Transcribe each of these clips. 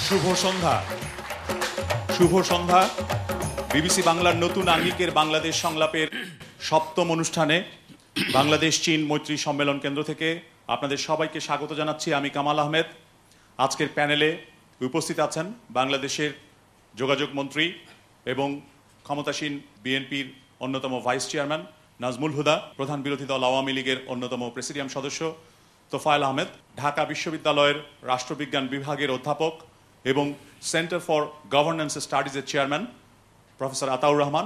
শুভ সন্ধ্যা। শুভ সন্ধ্যা। BBC বাংলার নতুন আঙ্গিকের বাংলাদেশ সংলাপের সপ্তম অনুষ্ঠানে বাংলাদেশ চীন মৈত্রী সম্মেলন কেন্দ্র থেকে আপনাদের সবাইকে স্বাগত জানাচ্ছি। আমি কামাল আহমেদ। আজকের প্যানেলে উপস্থিত আছেন বাংলাদেশের যোগাযোগ মন্ত্রী এবং ক্ষমতাসীন বিএনপির অন্যতম ভাইস চেয়ারম্যান নাজমুল হুদা, প্রধান বিরোধী দল আওয়ামী লীগের অন্যতম প্রেসিডিয়াম সদস্য তোফায়েল আহমেদ, ঢাকা বিশ্ববিদ্যালয়ের রাষ্ট্রবিজ্ঞান বিভাগের অধ্যাপক এবং সেন্টার ফর গভর্নেন্স স্টাডিজের চেয়ারম্যান প্রফেসর আতাউর রহমান।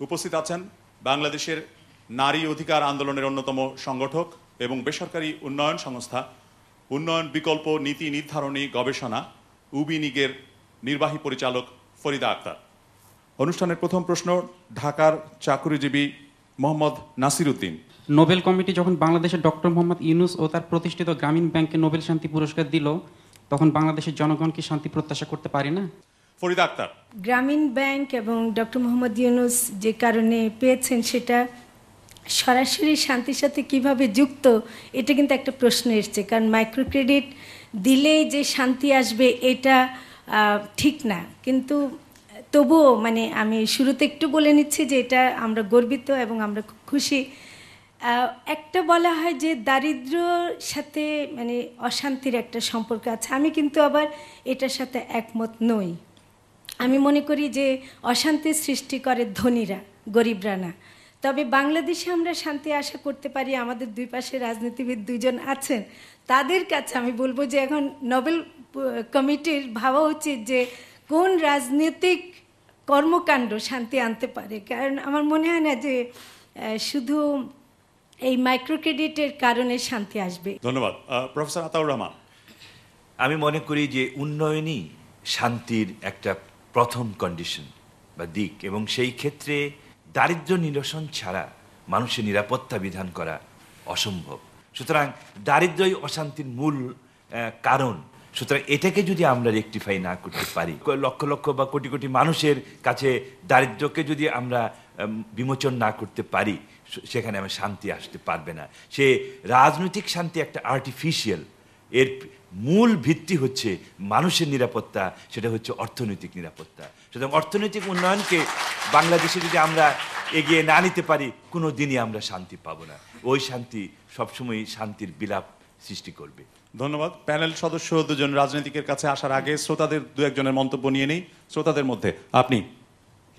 উপস্থিত আছেন বাংলাদেশের নারী অধিকার আন্দোলনের অন্যতম সংগঠক এবং বেসরকারি উন্নয়ন সংস্থা উন্নয়ন বিকল্প নীতি নির্ধারণী গবেষণা উবিনিগের নির্বাহী পরিচালক ফরিদা আক্তার। অনুষ্ঠানের প্রথম প্রশ্ন ঢাকার চাকুরিজীবী মোহাম্মদ নাসির উদ্দিন। নোবেল কমিটি যখন বাংলাদেশের ডক্টর মোহাম্মদ ইউনূস ও তার প্রতিষ্ঠিত গ্রামীণ ব্যাংকে নোবেল শান্তি পুরস্কার দিল, তখন বাংলাদেশের জনগণ কি শান্তি প্রত্যাশা করতে পারে না? ফরিদা আক্তার। গ্রামীণ ব্যাংক এবং ডক্টর মোহাম্মদ ইউনূস যে কারণে পেয়েছেন সেটা সরাসরি শান্তির সাথে কিভাবে যুক্ত, এটা কিন্তু একটা প্রশ্ন এসছে। কারণ মাইক্রো ক্রেডিট দিলেই যে শান্তি আসবে এটা ঠিক না। কিন্তু তবুও আমি শুরুতে একটু বলে নিচ্ছি যে এটা আমরা গর্বিত এবং আমরা খুব খুশি। একটা বলা হয় যে দারিদ্র্যর সাথে অশান্তির একটা সম্পর্ক আছে। আমি কিন্তু আবার এটার সাথে একমত নই। আমি মনে করি যে অশান্তি সৃষ্টি করে ধনীরা, গরিবরা না। তবে বাংলাদেশে আমরা শান্তি আশা করতে পারি। আমাদের দুই পাশে রাজনীতিবিদ দুজন আছেন, তাদের কাছে আমি বলবো যে এখন নোবেল কমিটির ভাবা উচিত যে কোন রাজনৈতিক কর্মকাণ্ড শান্তি আনতে পারে। কারণ আমার মনে হয় না যে শুধু এই মাইক্রো ক্রেডিটের কারণে শান্তি আসবে। ধন্যবাদ। প্রফেসর আতাউর রহমান। আমি মনে করি যে উন্নয়নই শান্তির একটা প্রথম কন্ডিশন বা দিক, এবং সেই ক্ষেত্রে দারিদ্র্য নিরসন ছাড়া মানুষের নিরাপত্তা বিধান করা অসম্ভব। সুতরাং দারিদ্র্যই অশান্তির মূল কারণ। সুতরাং এটাকে যদি আমরা রেকটিফাই না করতে পারি, লক্ষ লক্ষ বা কোটি কোটি মানুষের কাছে দারিদ্র্যকে যদি আমরা বিমোচন না করতে পারি, সেখানে আমার শান্তি আসতে পারবে না। সে রাজনৈতিক শান্তি একটা আর্টিফিশিয়াল, এর মূল ভিত্তি হচ্ছে মানুষের নিরাপত্তা, সেটা হচ্ছে অর্থনৈতিক নিরাপত্তা। সুতরাং অর্থনৈতিক উন্নয়নকে বাংলাদেশে যদি আমরা এগিয়ে না নিতে পারি, কোনো দিনই আমরা শান্তি পাবো না। ওই শান্তি সবসময় শান্তির বিলাপ সৃষ্টি করবে। ধন্যবাদ। প্যানেল সদস্য দুজন রাজনীতিকের কাছে আসার আগে শ্রোতাদের দু একজনের মন্তব্য নিয়ে নেই। শ্রোতাদের মধ্যে আপনি।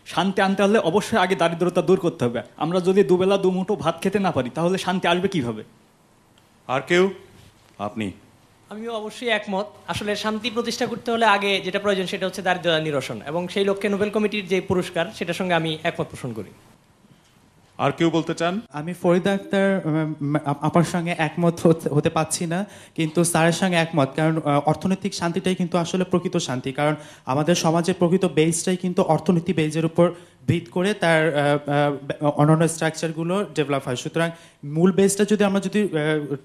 শান্তি আনতে হলে অবশ্যই আগে দারিদ্রতা দূর করতে হবে। আমরা যদি দুবেলা দুমুঠো ভাত খেতে না পারি, তাহলে শান্তি আসবে কিভাবে? আর কেউ? আপনি। আমিও অবশ্যই একমত। আসলে শান্তি প্রতিষ্ঠা করতে হলে আগে যেটা প্রয়োজন সেটা হচ্ছে দারিদ্রতা নিরসন, এবং সেই লক্ষ্যে নোবেল কমিটির যে পুরস্কার সেটার সঙ্গে আমি একমত পোষণ করি। আর কেউ বলতে চান? আমি ফরিদা আক্তার আপনার সঙ্গে একমত হতে পারছি না, কিন্তু স্যারের সঙ্গে একমত। কারণ অর্থনৈতিক শান্তিটাই কিন্তু আসলে প্রকৃত শান্তি। কারণ আমাদের সমাজের প্রকৃত বেসটাই কিন্তু অর্থনীতি বেজের উপর ভিত করে তার অন্যান্য স্ট্রাকচারগুলো ডেভেলপ হয়। সুতরাং মূল বেসটা যদি আমরা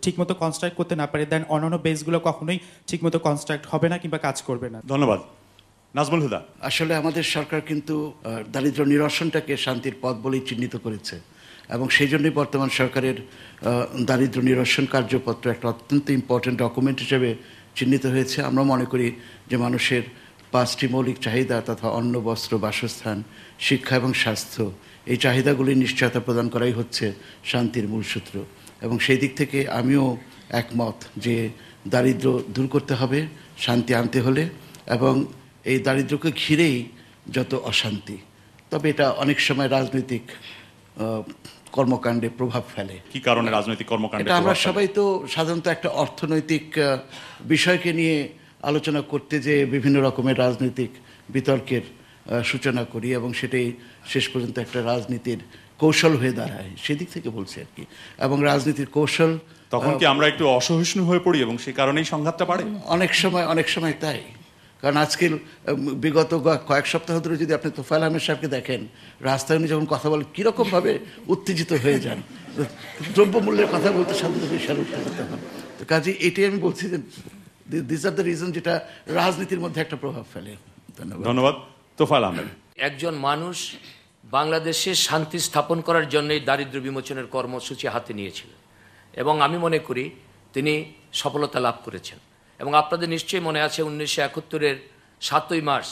ঠিকমতো কনস্ট্রাক্ট করতে না পারি, দেন অন্যান্য বেসগুলো কখনোই ঠিকমতো কনস্ট্রাক্ট হবে না কিংবা কাজ করবে না। ধন্যবাদ। নাজমুল হুদা। আসলে আমাদের সরকার কিন্তু দারিদ্র্য নিরসনটাকে শান্তির পথ বলেই চিহ্নিত করেছে, এবং সেই জন্যই বর্তমান সরকারের দারিদ্র্য নিরসন কার্যপত্র একটা অত্যন্ত ইম্পর্টেন্ট ডকুমেন্ট হিসেবে চিহ্নিত হয়েছে। আমরা মনে করি যে মানুষের 5টি মৌলিক চাহিদা তথা অন্ন, বস্ত্র, বাসস্থান, শিক্ষা এবং স্বাস্থ্য, এই চাহিদাগুলির নিশ্চয়তা প্রদান করাই হচ্ছে শান্তির মূল সূত্র। এবং সেই দিক থেকে আমিও একমত যে দারিদ্র্য দূর করতে হবে শান্তি আনতে হলে, এবং এই দারিদ্র্যকে ঘিরেই যত অশান্তি, তবে এটা অনেক সময় রাজনৈতিক কর্মকাণ্ডে প্রভাব ফেলে। কি কারণে রাজনৈতিক কর্মকাণ্ডে? এটা আমরা সবাই তো সাধারণত একটা অর্থনৈতিক বিষয়কে নিয়ে আলোচনা করতে যে বিভিন্ন রকমের রাজনৈতিক বিতর্কের সূচনা করি, এবং সেটাই শেষ পর্যন্ত একটা রাজনীতির কৌশল হয়ে দাঁড়ায়। সেদিক থেকে বলছি আর কি। এবং রাজনীতির কৌশল, তখন কি আমরা একটু অসহিষ্ণু হয়ে পড়ি এবং সেই কারণেই সংঘাতটা বাড়ে? অনেক সময় তাই। কারণ আজকের বিগত কয়েক সপ্তাহ ধরে যদি আপনি তোফায়েল আহমেদ সাহেবকে দেখেন, রাস্তায় উনি যখন কথা বলেন কীরকমভাবে উত্তেজিত হয়ে যান, দ্রব্যমূল্যের কথা বলতে সাধারণত বিশাল উত্তেজিত হন। তো কাজে এটাই আমি বলছি যে দিস আর দ্য রিজন যেটা রাজনীতির মধ্যে একটা প্রভাব ফেলে। ধন্যবাদ। তোফায়েল আহমেদ। একজন মানুষ বাংলাদেশে শান্তি স্থাপন করার জন্যই দারিদ্র্য বিমোচনের কর্মসূচি হাতে নিয়েছিলেন, এবং আমি মনে করি তিনি সফলতা লাভ করেছেন। এবং আপনাদের নিশ্চয়ই মনে আছে 1971-এর 7ই মার্চ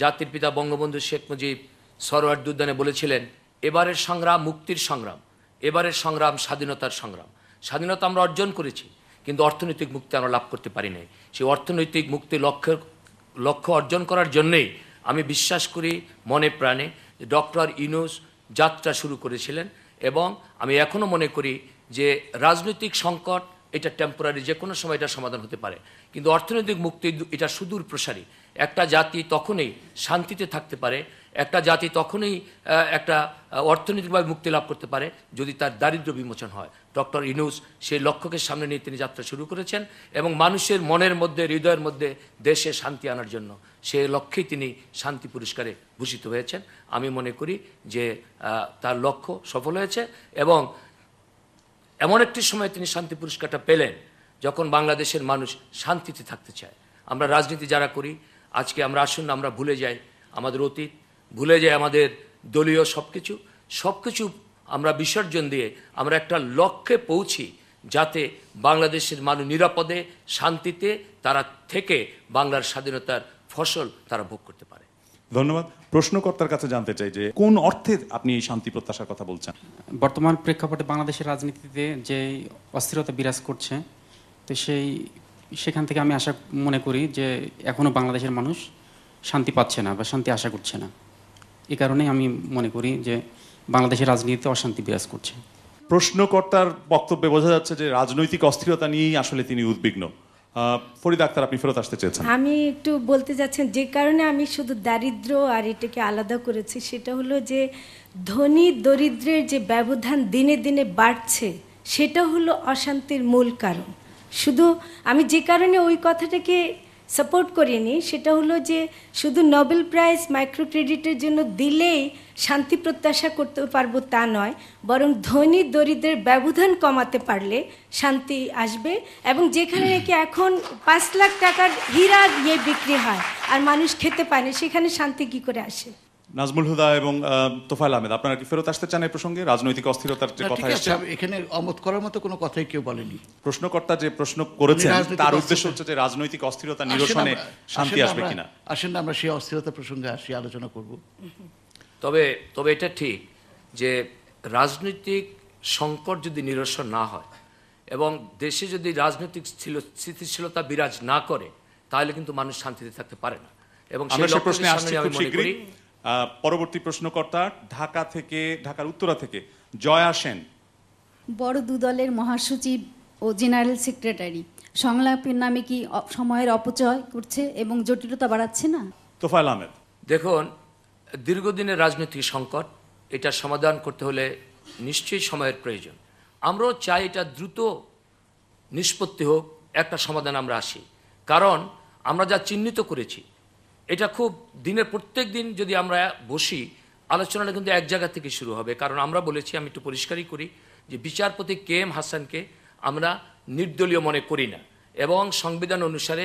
জাতির পিতা বঙ্গবন্ধু শেখ মুজিব সরওয়ার দুদ্দানে বলেছিলেন, এবারের সংগ্রাম মুক্তির সংগ্রাম, এবারের সংগ্রাম স্বাধীনতার সংগ্রাম। স্বাধীনতা আমরা অর্জন করেছি, কিন্তু অর্থনৈতিক মুক্তি আমরা লাভ করতে পারি নাই। সেই অর্থনৈতিক মুক্তি লক্ষ্য অর্জন করার জন্যেই আমি বিশ্বাস করি মনে প্রাণে ডক্টর ইউনূস যাত্রা শুরু করেছিলেন, এবং আমি এখনও মনে করি যে রাজনৈতিক সংকট এটা টেম্পোরারি, যে কোনো সময় এটা সমাধান হতে পারে, কিন্তু অর্থনৈতিক মুক্তি এটা সুদূর প্রসারী। একটা জাতি তখনই শান্তিতে থাকতে পারে, একটা জাতি তখনই একটা অর্থনৈতিকভাবে মুক্তি লাভ করতে পারে যদি তার দারিদ্র্য বিমোচন হয়। ডক্টর ইউনূস সেই লক্ষ্যকে সামনে নিয়ে তিনি যাত্রা শুরু করেছেন, এবং মানুষের মনের মধ্যে, হৃদয়ের মধ্যে দেশে শান্তি আনার জন্য সেই লক্ষ্যেই তিনি শান্তি পুরস্কারে ভূষিত হয়েছেন। আমি মনে করি যে তার লক্ষ্য সফল হয়েছে, এবং এমন একটি সময় তিনি শান্তি পুরস্কারটা পেলেন যখন বাংলাদেশের মানুষ শান্তিতে থাকতে চায়। আমরা রাজনীতি যারা করি আজকে আমরা আসুন আমরা ভুলে যাই আমাদের অতীত, ভুলে যাই আমাদের দলীয় সব কিছু আমরা বিসর্জন দিয়ে আমরা একটা লক্ষ্যে পৌঁছি, যাতে বাংলাদেশের মানুষ নিরাপদে শান্তিতে তারা থেকে বাংলার স্বাধীনতার ফসল তারা ভোগ করতে পারে। ধন্যবাদ। প্রশ্নকর্তার কাছে জানতে চাই যে কোন অর্থে আপনি এই শান্তি প্রত্যাশার কথা বলছেন? বর্তমান প্রেক্ষাপটে বাংলাদেশের রাজনীতিতে যে অস্থিরতা বিরাজ করছে, তো সেখান থেকে আমি মনে করি যে এখনও বাংলাদেশের মানুষ শান্তি পাচ্ছে না বা শান্তি আশা করছে না। এই কারণেই আমি মনে করি যে বাংলাদেশের রাজনীতিতে অশান্তি বিরাজ করছে। প্রশ্নকর্তার বক্তব্যে বোঝা যাচ্ছে যে রাজনৈতিক অস্থিরতা নিয়েই আসলে তিনি উদ্বিগ্ন। ফরিদা আক্তার, আপনি ফেরত আসতে চেয়েছেন। আমি একটু বলতে যাচ্ছেন যে কারণে আমি শুধু দারিদ্র্য আর এটাকে আলাদা করেছি, সেটা হলো যে ধনী দরিদ্রের যে ব্যবধান দিনে দিনে বাড়ছে, সেটা হলো অশান্তির মূল কারণ। শুধু আমি যে কারণে ওই কথাটাকে সাপোর্ট করিনি সেটা হলো যে শুধু নোবেল প্রাইজ মাইক্রো ক্রেডিটের জন্য দিলেই শান্তি প্রত্যাশা করতে পারবো তা নয়, বরং ধনী দরিদ্রের ব্যবধান কমাতে পারলে শান্তি আসবে। এবং যেখানে নাকি এখন 5 লাখ টাকার হীরা বিক্রি হয় আর মানুষ খেতে পায় না, সেখানে শান্তি কি করে আসে? নাজমুল হুদা এবং তোফায়েল আহমেদ, আপনারা কি ফেরত আসতে চান এই প্রসঙ্গে? রাজনৈতিক অস্থিরতার যে কথা এসেছে, এখানে অমত করার মতো কোনো কথাই কেউ বলেনি। প্রশ্নকর্তা যে প্রশ্ন করেছেন তার উদ্দেশ্য হচ্ছে যে রাজনৈতিক অস্থিরতা নিরসনে শান্তি আসবে কিনা। আসেন না আমরা সেই অস্থিরতা প্রসঙ্গে আসি, আলোচনা করব। তবে এটা ঠিক যে রাজনৈতিক সংকট যদি নিরসন না হয় এবং দেশে যদি রাজনৈতিক স্থিতিশীলতা বিরাজ না করে, তাহলে কিন্তু মানুষ শান্তিতে থাকতে পারে না। এবং আমরা সেই প্রশ্নে আসছি খুব শীঘ্রই। পরবর্তী প্রশ্নকর্তা ঢাকার উত্তরা থেকে জয়া সেন। বড় দু দলের মহাসচিব ও জেনারেল সেক্রেটারি সংলাপের নামে কি সময়ের অপচয় করছে এবং জটিলতা বাড়াচ্ছে না? তোফায়েল আহমেদ, দেখুন, দীর্ঘদিনের রাজনৈতিক সংকট, এটা সমাধান করতে হলে নিশ্চয়ই সময়ের প্রয়োজন। আমরাও চাই এটা দ্রুত নিষ্পত্তি হোক, একটা সমাধান আমরা আসি। কারণ আমরা যা চিহ্নিত করেছি এটা খুব দিনের প্রত্যেক দিন যদি আমরা বসি, আলোচনাটা কিন্তু এক জায়গা থেকে শুরু হবে। কারণ আমরা বলেছি, আমি একটু পরিষ্কারই করি, যে বিচারপতি KM হাসানকে আমরা নির্দলীয় মনে করি না, এবং সংবিধান অনুসারে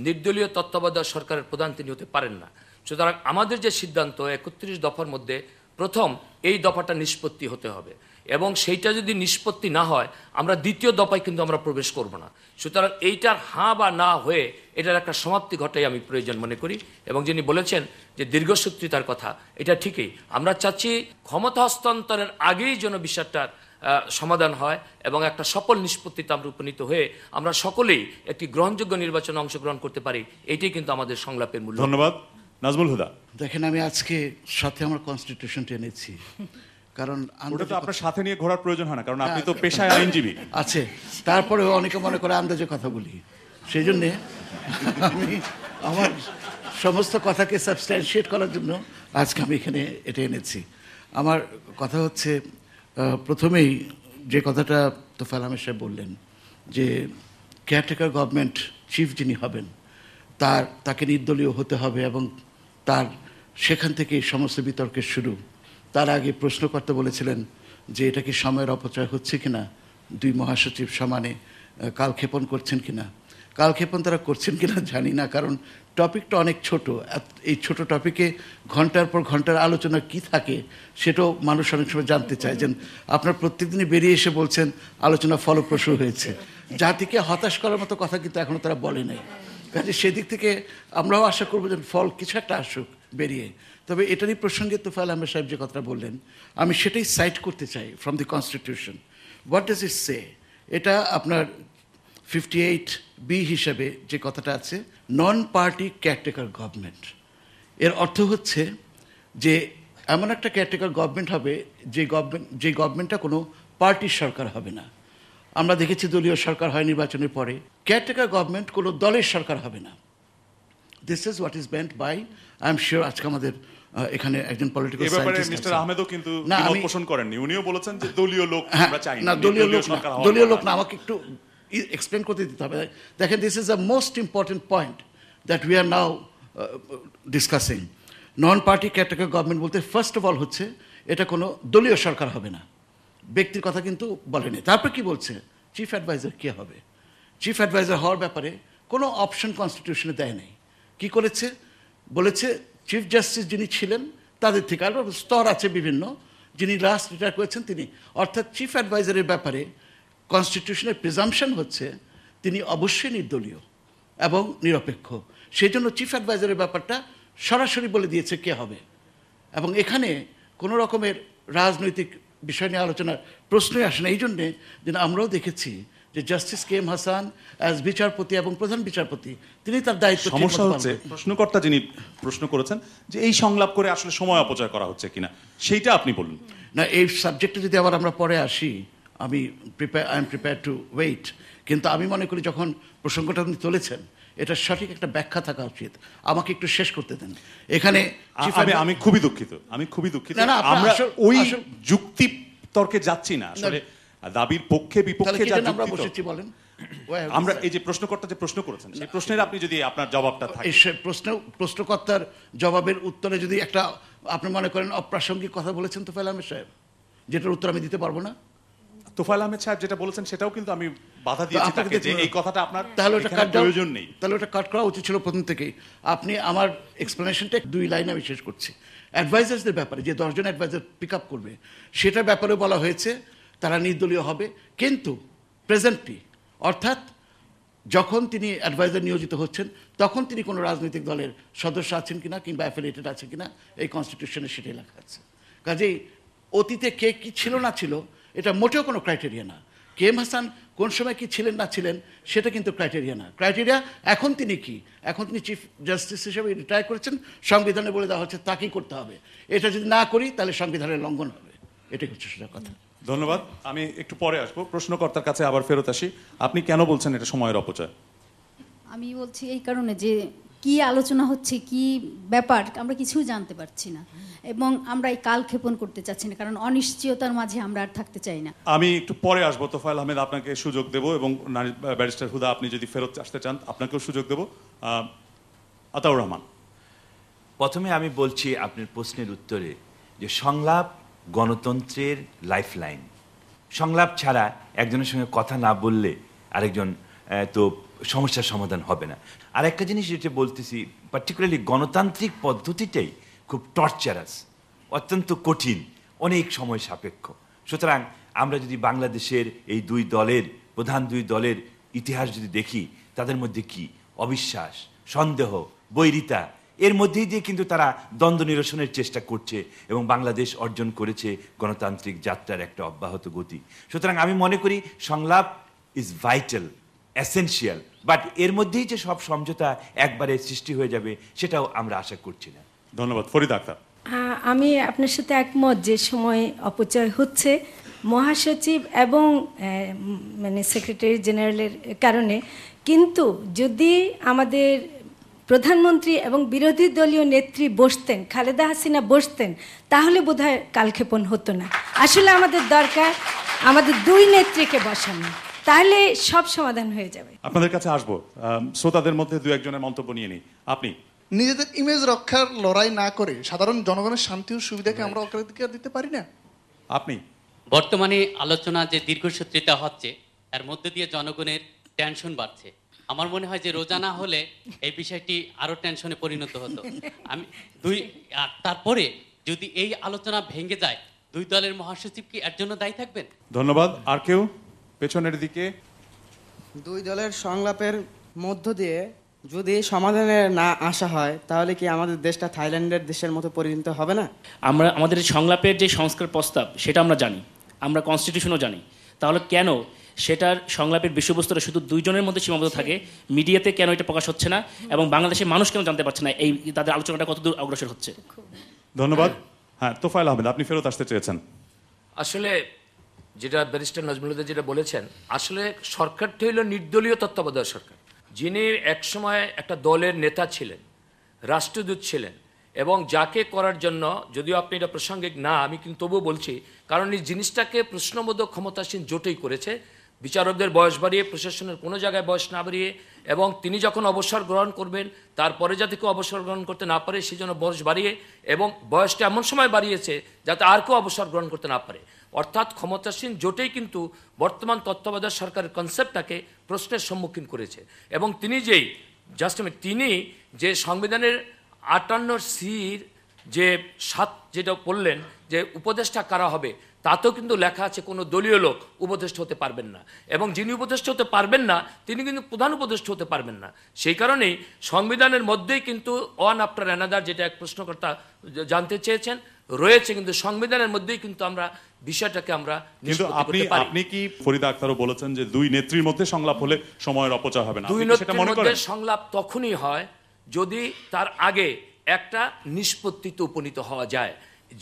নির্দলীয় তত্ত্বাবধায়ক সরকারের প্রধান তিনি হতে পারেন না। সুতরাং আমাদের যে সিদ্ধান্ত 31 দফার মধ্যে প্রথম এই দফাটা নিষ্পত্তি হতে হবে, এবং সেইটা যদি নিষ্পত্তি না হয় আমরা দ্বিতীয় দফায় কিন্তু আমরা প্রবেশ করব না। সুতরাং এইটার হাঁ বা না হয়ে এটার একটা সমাপ্তি ঘটাই আমি প্রয়োজন মনে করি। এবং যিনি বলেছেন যে দীর্ঘসূত্রিতার কথা, এটা ঠিকই। আমরা চাচ্ছি ক্ষমতা হস্তান্তরের আগেই যেন বিষয়টার সমাধান হয় এবং একটা সফল নিষ্পত্তিতে আমরা উপনীত হয়ে আমরা সকলেই একটি গ্রহণযোগ্য নির্বাচনে অংশগ্রহণ করতে পারি। এইটাই কিন্তু আমাদের সংলাপের মূল। ধন্যবাদ। নাজমুল হুদা, দেখেন, আমি আজকে সাথে আমার কনস্টিটিউশনটা এনেছি, কারণ ওটা তো আপনার সাথে নিয়ে ঘোরার প্রয়োজন হয় না, কারণ আপনি তো পেশায় আইনজীবী আছে। তারপরে অনেকে মনে করে আন্দাজে কথা বলি, সেই জন্যে আমি আমার সমস্ত কথাকে সাবস্ট্যান্সিয়েট করার জন্য আজকে আমি এখানে এটা এনেছি। আমার কথা হচ্ছে, প্রথমেই যে কথাটা তোফায়েল আহমেদ সাহেব বললেন যে কেয়ারটেকার গভর্নমেন্ট চিফ যিনি হবেন তাকে নির্দলীয় হতে হবে, এবং তার সেখান থেকে সমস্ত বিতর্কের শুরু। তার আগে প্রশ্নকর্তা বলেছিলেন যে এটা কি সময়ের অপচয় হচ্ছে কিনা, 2 মহাসচিব সমানে কালক্ষেপণ করছেন কিনা। কালক্ষেপণ তারা করছেন কিনা জানি না, কারণ টপিকটা অনেক ছোট। এই ছোট টপিকে ঘন্টার পর ঘন্টার আলোচনা কি থাকে সেটাও মানুষ অনেক সময় জানতে চায়। যেন আপনার প্রত্যেকদিনই বেরিয়ে এসে বলছেন আলোচনা ফলপ্রসূ হয়েছে। জাতিকে হতাশ করার মতো কথা কিন্তু এখনো তারা বলে নাই। কাজে সেদিক থেকে আমরাও আশা করবো যে ফল কিছু একটা আসুক বেরিয়ে। তবে এটারই প্রসঙ্গে তোফায়েল আহমেদ সাহেব যে কথাটা বললেন, আমি সেটাই সাইট করতে চাই from the constitution. What does it say? এটা আপনার 58B হিসাবে যে কথাটা আছে, নন পার্টি কেয়ারটেকার গভর্নমেন্ট, এর অর্থ হচ্ছে যে এমন একটা কেয়ারটেকার গভর্নমেন্ট হবে যে গভর্নমেন্টটা কোনো পার্টির সরকার হবে না। আমরা দেখেছি দলীয় সরকার হয় নির্বাচনের পরে। কেয়ারটেকার গভর্নমেন্ট কোনো দলের সরকার হবে না। This is what is meant by, I am sure আজকে আমাদের এখানে একজন পলিটিক্যাল এই ব্যাপারে সায়েন্টিস্ট মিস্টার আহমেদও কিন্তু না, দ্বিমত আমি- পোষণ করেননি, উনিও বলেছেন যে দলীয় লোক আমরা চাই না, দলীয় লোক না, সরকার হওয়ার দলীয় লোক কথা। না, আমাকে একটু এক্সপ্লেন করতে দিতে হবে। দেখেন, this is the most important point that we are now discussing. Non party caretaker government বলতে ফার্স্ট অফ অল হচ্ছে এটা কোনো দলীয় সরকার হবে না, ব্যক্তির কথা কিন্তু বলেনি। তারপর কি বলছে, চিফ অ্যাডভাইজার কে হবে? চিফ অ্যাডভাইজার হওয়ার ব্যাপারে কোনো অপশন কনস্টিটিউশনে দেয় নাই। কি করেছে? বলেছে চিফ জাস্টিস যিনি ছিলেন তাদের থেকে, আর স্তর আছে বিভিন্ন, যিনি লাস্ট রিটায়ার করেছেন তিনি। অর্থাৎ চিফ অ্যাডভাইজারের ব্যাপারে কনস্টিটিউশনের প্রিজাম্পশন হচ্ছে তিনি অবশ্যই নির্দলীয় এবং নিরপেক্ষ। সেই জন্য চিফ অ্যাডভাইজারের ব্যাপারটা সরাসরি বলে দিয়েছে কে হবে, এবং এখানে কোনো রকমের রাজনৈতিক বিষয় নিয়ে আলোচনার প্রশ্নই আসে না। এই জন্যে যে আমরাও দেখেছি যে justice K M Hasan as বিচারপতি এবং প্রধান বিচারপতি তিনি তার দায়িত্ব সমস্যা ঠিকমতো পালন হচ্ছে করেন। প্রশ্নকর্তা যিনি প্রশ্ন করেছেন যে এই সংলাপ করে আসলে সময় অপচয় করা হচ্ছে কিনা, সেইটা আপনি বলুন। না, এই সাবজেক্টে যদি আবার আমরা পরে আসি, I am prepare to wait. কিন্তু আমি মনে করি যখন প্রসঙ্গটা আপনি তুলেছেন, এটা সঠিক একটা ব্যাখ্যা থাকা উচিত। আমাকে একটু শেষ করতে দেন। এখানে আমি খুবই দুঃখিত, না, না, আপনার আমরা আসল- ওই আসল- যুক্তি তর্কে যাচ্ছি না, আসলে দাবির পক্ষে তাহলে বিপক্ষে কি যা জন্য আমরা যুক্তি বসেছি বলেন? আমরা এই যে প্রশ্নকর্তা যে প্রশ্ন করেছেন সেই প্রশ্নের আপনি যদি আপনার জবাবটা থাকে। এই প্রশ্নকর্তার জবাবের উত্তরে যদি একটা আপনি মনে করেন অপ্রাসঙ্গিক কথা বলেছেন তোফায়েল আহমেদ সাহেব, যেটার উত্তর আমি দিতে পারবো না, তোফায়েল আহমেদ সাহেব যেটা বলেছেন সেটাও কিন্তু আমি বাধা দিয়েছি আপনাকে তাকে যে দেখতে এই কথাটা আপনার তাহলে ওটা এখানে কাট দেওয়া- প্রয়োজন নেই। তাহলে ওটা কাট করা উচিত ছিল প্রথম থেকেই। আপনি আমার এক্সপ্লেনেশনটা 2 লাইনে আমি শেষ করছি। অ্যাডভাইজার্সদের ব্যাপারে যে 10 জন অ্যাডভাইজার পিক আপ করবে, সেটার ব্যাপারে বলা হয়েছে তারা নির্দলীয় হবে, কিন্তু প্রেজেন্টলি অর্থাৎ যখন তিনি অ্যাডভাইজার নিয়োজিত হচ্ছেন তখন তিনি কোনো রাজনৈতিক দলের সদস্য আছেন কিনা কিংবা অ্যাফিলিয়েটেড আছে কিনা, এই কনস্টিটিউশনে সেটাই লেখা আছে। কাজেই অতীতে কে কি ছিল না ছিল এটা মোটেও কোনো ক্রাইটেরিয়া না। কে এম হাসান কোন সময় কি ছিলেন না ছিলেন সেটা কিন্তু ক্রাইটেরিয়া না। ক্রাইটেরিয়া এখন তিনি কি, এখন তিনি চিফ জাস্টিস হিসেবে রিটায়ার করেছেন, সংবিধানে বলে দেওয়া হচ্ছে তাকেই করতে হবে। এটা যদি না করি তাহলে সংবিধানের লঙ্ঘন হবে। এটাই হচ্ছে সেটা কথা। ধন্যবাদ। আমি একটু পরে আসবো, প্রশ্নকর্তার কাছে আবার ফেরত আসি। আপনি কেন বলছেন এটা সময়ের অপচয়? আমি বলছি এই কারণে যে কি আলোচনা হচ্ছে, কি ব্যাপার আমরা কিছুই জানতে পারছি না, এবং আমরা এই কালক্ষেপণ করতে চাচ্ছি না, কারণ অনিশ্চয়তার মাঝে আমরা আর থাকতে চাই না। আমি একটু পরে আসবো, তোফায়েল আহমেদ আপনাকে সুযোগ দেব, এবং ব্যারিস্টার হুদা আপনি যদি ফেরত আসতে চান আপনাকেও সুযোগ দেব। আতাউর রহমান, প্রথমে আমি বলছি আপনার প্রশ্নের উত্তরে যে সংলাপ গণতন্ত্রের লাইফলাইন। সংলাপ ছাড়া একজনের সঙ্গে কথা না বললে আরেকজন তো সমস্যার সমাধান হবে না। আর একটা জিনিস যেটা বলতেছি, পার্টিকুলারলি গণতান্ত্রিক পদ্ধতিটাই খুব টর্চারাস, অত্যন্ত কঠিন, অনেক সময় সাপেক্ষ। সুতরাং আমরা যদি বাংলাদেশের এই প্রধান দুই দলের ইতিহাস যদি দেখি, তাদের মধ্যে কি অবিশ্বাস, সন্দেহ, বৈরিতা, এর মধ্যেই দিয়ে কিন্তু তারা দ্বন্দ্ব নিরসনের চেষ্টা করছে এবং বাংলাদেশ অর্জন করেছে গণতান্ত্রিক যাত্রার একটা অব্যাহত গতি। সুতরাং আমি মনে করি সংলাপ ইজ ভাইটাল, এসেনশিয়াল, বাট এর মধ্যেই যে সব সমঝোতা একবারে সৃষ্টি হয়ে যাবে সেটাও আমরা আশা করছি না। ধন্যবাদ। ফরিদা আক্তার। আমি আপনার সাথে একমত যে সময় অপচয় হচ্ছে মহাসচিব এবং মানে সেক্রেটারি জেনারেলের কারণে। কিন্তু যদি আমাদের প্রধানমন্ত্রী এবং বিরোধী দলীয় নেত্রী বসতেন, খালেদা হাসিনা বসতেন, তাহলে বোধহয় কালক্ষেপণ হতো না। আসলে আমাদের দরকার আমাদের দুই নেত্রীকে বসানো, তাহলে সব সমাধান হয়ে যাবে। আপনাদের কাছে আসবো, শ্রোতাদের মধ্যে দু একজনের মন্তব্য নিয়ে নিই। আপনি নিজেদের ইমেজ রক্ষার লড়াই না করে সাধারণ জনগণের শান্তি ও সুবিধাকে আমরা অগ্রাধিকার দিতে পারি না? আপনি বর্তমানে আলোচনা যে দীর্ঘসূত্রিতা হচ্ছে এর মধ্যে দিয়ে জনগণের টেনশন বাড়ছে। আমার মনে হয় যে রোজা না হলে এই বিষয়টি আরো টেনশনে পরিণত হতো। আর তারপরে যদি এই আলোচনা ভেঙে যায়, দুই দলের মহাসচিব কি এর জন্য দায়ী থাকবেন? ধন্যবাদ। আর কেউ পেছনের দিকে? দুই দলের সংলাপের মধ্য দিয়ে যদি সমাধানে না আসা হয় তাহলে কি আমাদের দেশটা থাইল্যান্ডের দেশের মতো পরিণত হবে না? আমরা আমাদের সংলাপের যে সংস্কার প্রস্তাব সেটা আমরা জানি, আমরা কনস্টিটিউশনও জানি, তাহলে কেন সেটার সংলাপের বিষয়বস্তুটা শুধু দুইজনের মধ্যে সীমাবদ্ধ থাকে? মিডিয়াতে কেন এটা প্রকাশ হচ্ছে না এবং বাংলাদেশের মানুষ কেন জানতে পারছে না এই তাদের আলোচনাটা কতদূর অগ্রসর হচ্ছে? ধন্যবাদ। হ্যাঁ, তোফায়েল আহমেদ, আপনি ফেরত আসতে চেয়েছেন। আসলে যেটা ব্যারিস্টার নজমুল হুদা যেটা বলেছেন, আসলে সরকারটি হলো নির্দলীয় তত্ত্বাবধায়ক সরকার, যিনি একসময় একটা দলের নেতা ছিলেন, রাষ্ট্রদূত ছিলেন, এবং যাকে করার জন্য, যদিও আপনি এটা প্রাসঙ্গিক না, আমি কিন্তু তবুও বলছি, কারণ এই জিনিসটাকে প্রশ্নবোধক ক্ষমতাসীন জোটেই করেছে, বিচারকদের বয়স বাড়িয়ে, প্রশাসনের কোনো জায়গায় বয়স না বাড়িয়ে, এবং তিনি যখন অবসর গ্রহণ করবেন তারপরে যাতে কেউ অবসর গ্রহণ করতে না পারে সেই জন্য বয়স বাড়িয়ে, এবং বয়সটা এমন সময় বাড়িয়েছে যাতে আর কেউ অবসর গ্রহণ করতে না পারে। অর্থাৎ ক্ষমতাসীন জোটেই কিন্তু বর্তমান তত্ত্বাবধায়ক সরকারের কনসেপ্টটাকে প্রশ্নের সম্মুখীন করেছে। এবং তিনি তিনি যে সংবিধানের 58(c)র যে 7 যেটা বললেন যে উপদেষ্টা কারা হবে, তাতেও কিন্তু লেখা আছে কোনো দলীয় লোক উপদেষ্টা হতে পারবেন না, এবং যিনি উপদেষ্টা হতে পারবেন না তিনি কিন্তু প্রধান উপদেষ্টা হতে পারবেন না। সেই কারণেই সংবিধানের মধ্যেই কিন্তু ওয়ান আফটার অ্যানাদার, যেটা এক প্রশ্নকর্তা জানতে চেয়েছেন, রয়েছে, কিন্তু সংবিধানের মধ্যেই কিন্তু আমরা বিষয়টাকে আমরা কিন্তু আপনি কি ফরিদা আক্তারও বলেছেন যে দুই নেত্রীর মধ্যে সংলাপ হলে সময়ের অপচয় হবে না? দুই নেত্রীর মধ্যে সংলাপ তখনই হয় যদি তার আগে একটা নিষ্পত্তিতে উপনীত হওয়া যায়।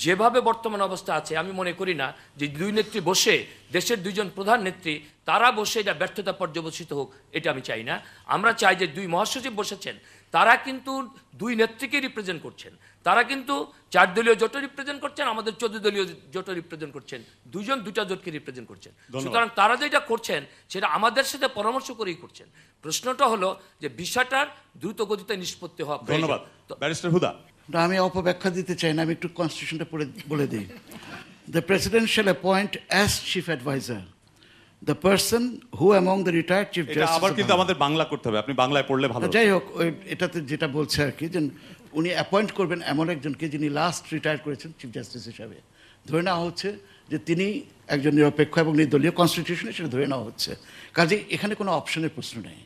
যেভাবে বর্তমান অবস্থা আছে, আমি মনে করি না যে দুই নেত্রী বসে, দেশের দুইজন প্রধান নেত্রী তারা বসে এটা ব্যর্থতা পর্যবেসিত হোক, এটা আমি চাই না। আমরা চাই যে দুই মহাসচিব বসেছেন, তারা কিন্তু দুই নেত্রীকে রিপ্রেজেন্ট করছেন, তারা কিন্তু 4 দলীয় জোটে রিপ্রেজেন্ট করছেন, আমাদের 14 দলীয় জোটে রিপ্রেজেন্ট করছেন, দুইজন দুটা জোটকে রিপ্রেজেন্ট করছেন। সুতরাং তারা যেটা করছেন সেটা আমাদের সাথে পরামর্শ করেই করছেন। প্রশ্নটা হলো যে বিষয়টার দ্রুত গতিতে নিষ্পত্তি হওয়া। ধন্যবাদ। ব্যারিস্টার হুদা। আমি অপব্যাখ্যা দিতে চাই না, আমি একটু কনস্টিটিউশনটা বলে দিই। The president shall appoint as chief adviser the person who among the retired chief justice. আবার কিন্তু আমাদের বাংলা করতে হবে, আপনি বাংলায় পড়লে ভালো। যাই হোক, এটাতে যেটা বলছে আর কি, যে উনি অ্যাপয়েন্ট করবেন এমন একজনকে যিনি লাস্ট রিটায়ার করেছেন চিফ জাস্টিস হিসাবে। ধরে নেওয়া হচ্ছে যে তিনি একজন নিরপেক্ষ এবং নির্দলীয়, কনস্টিটিউশনে সেটা ধরে নেওয়া হচ্ছে। কাজে এখানে কোনো অপশনের প্রশ্ন নেই।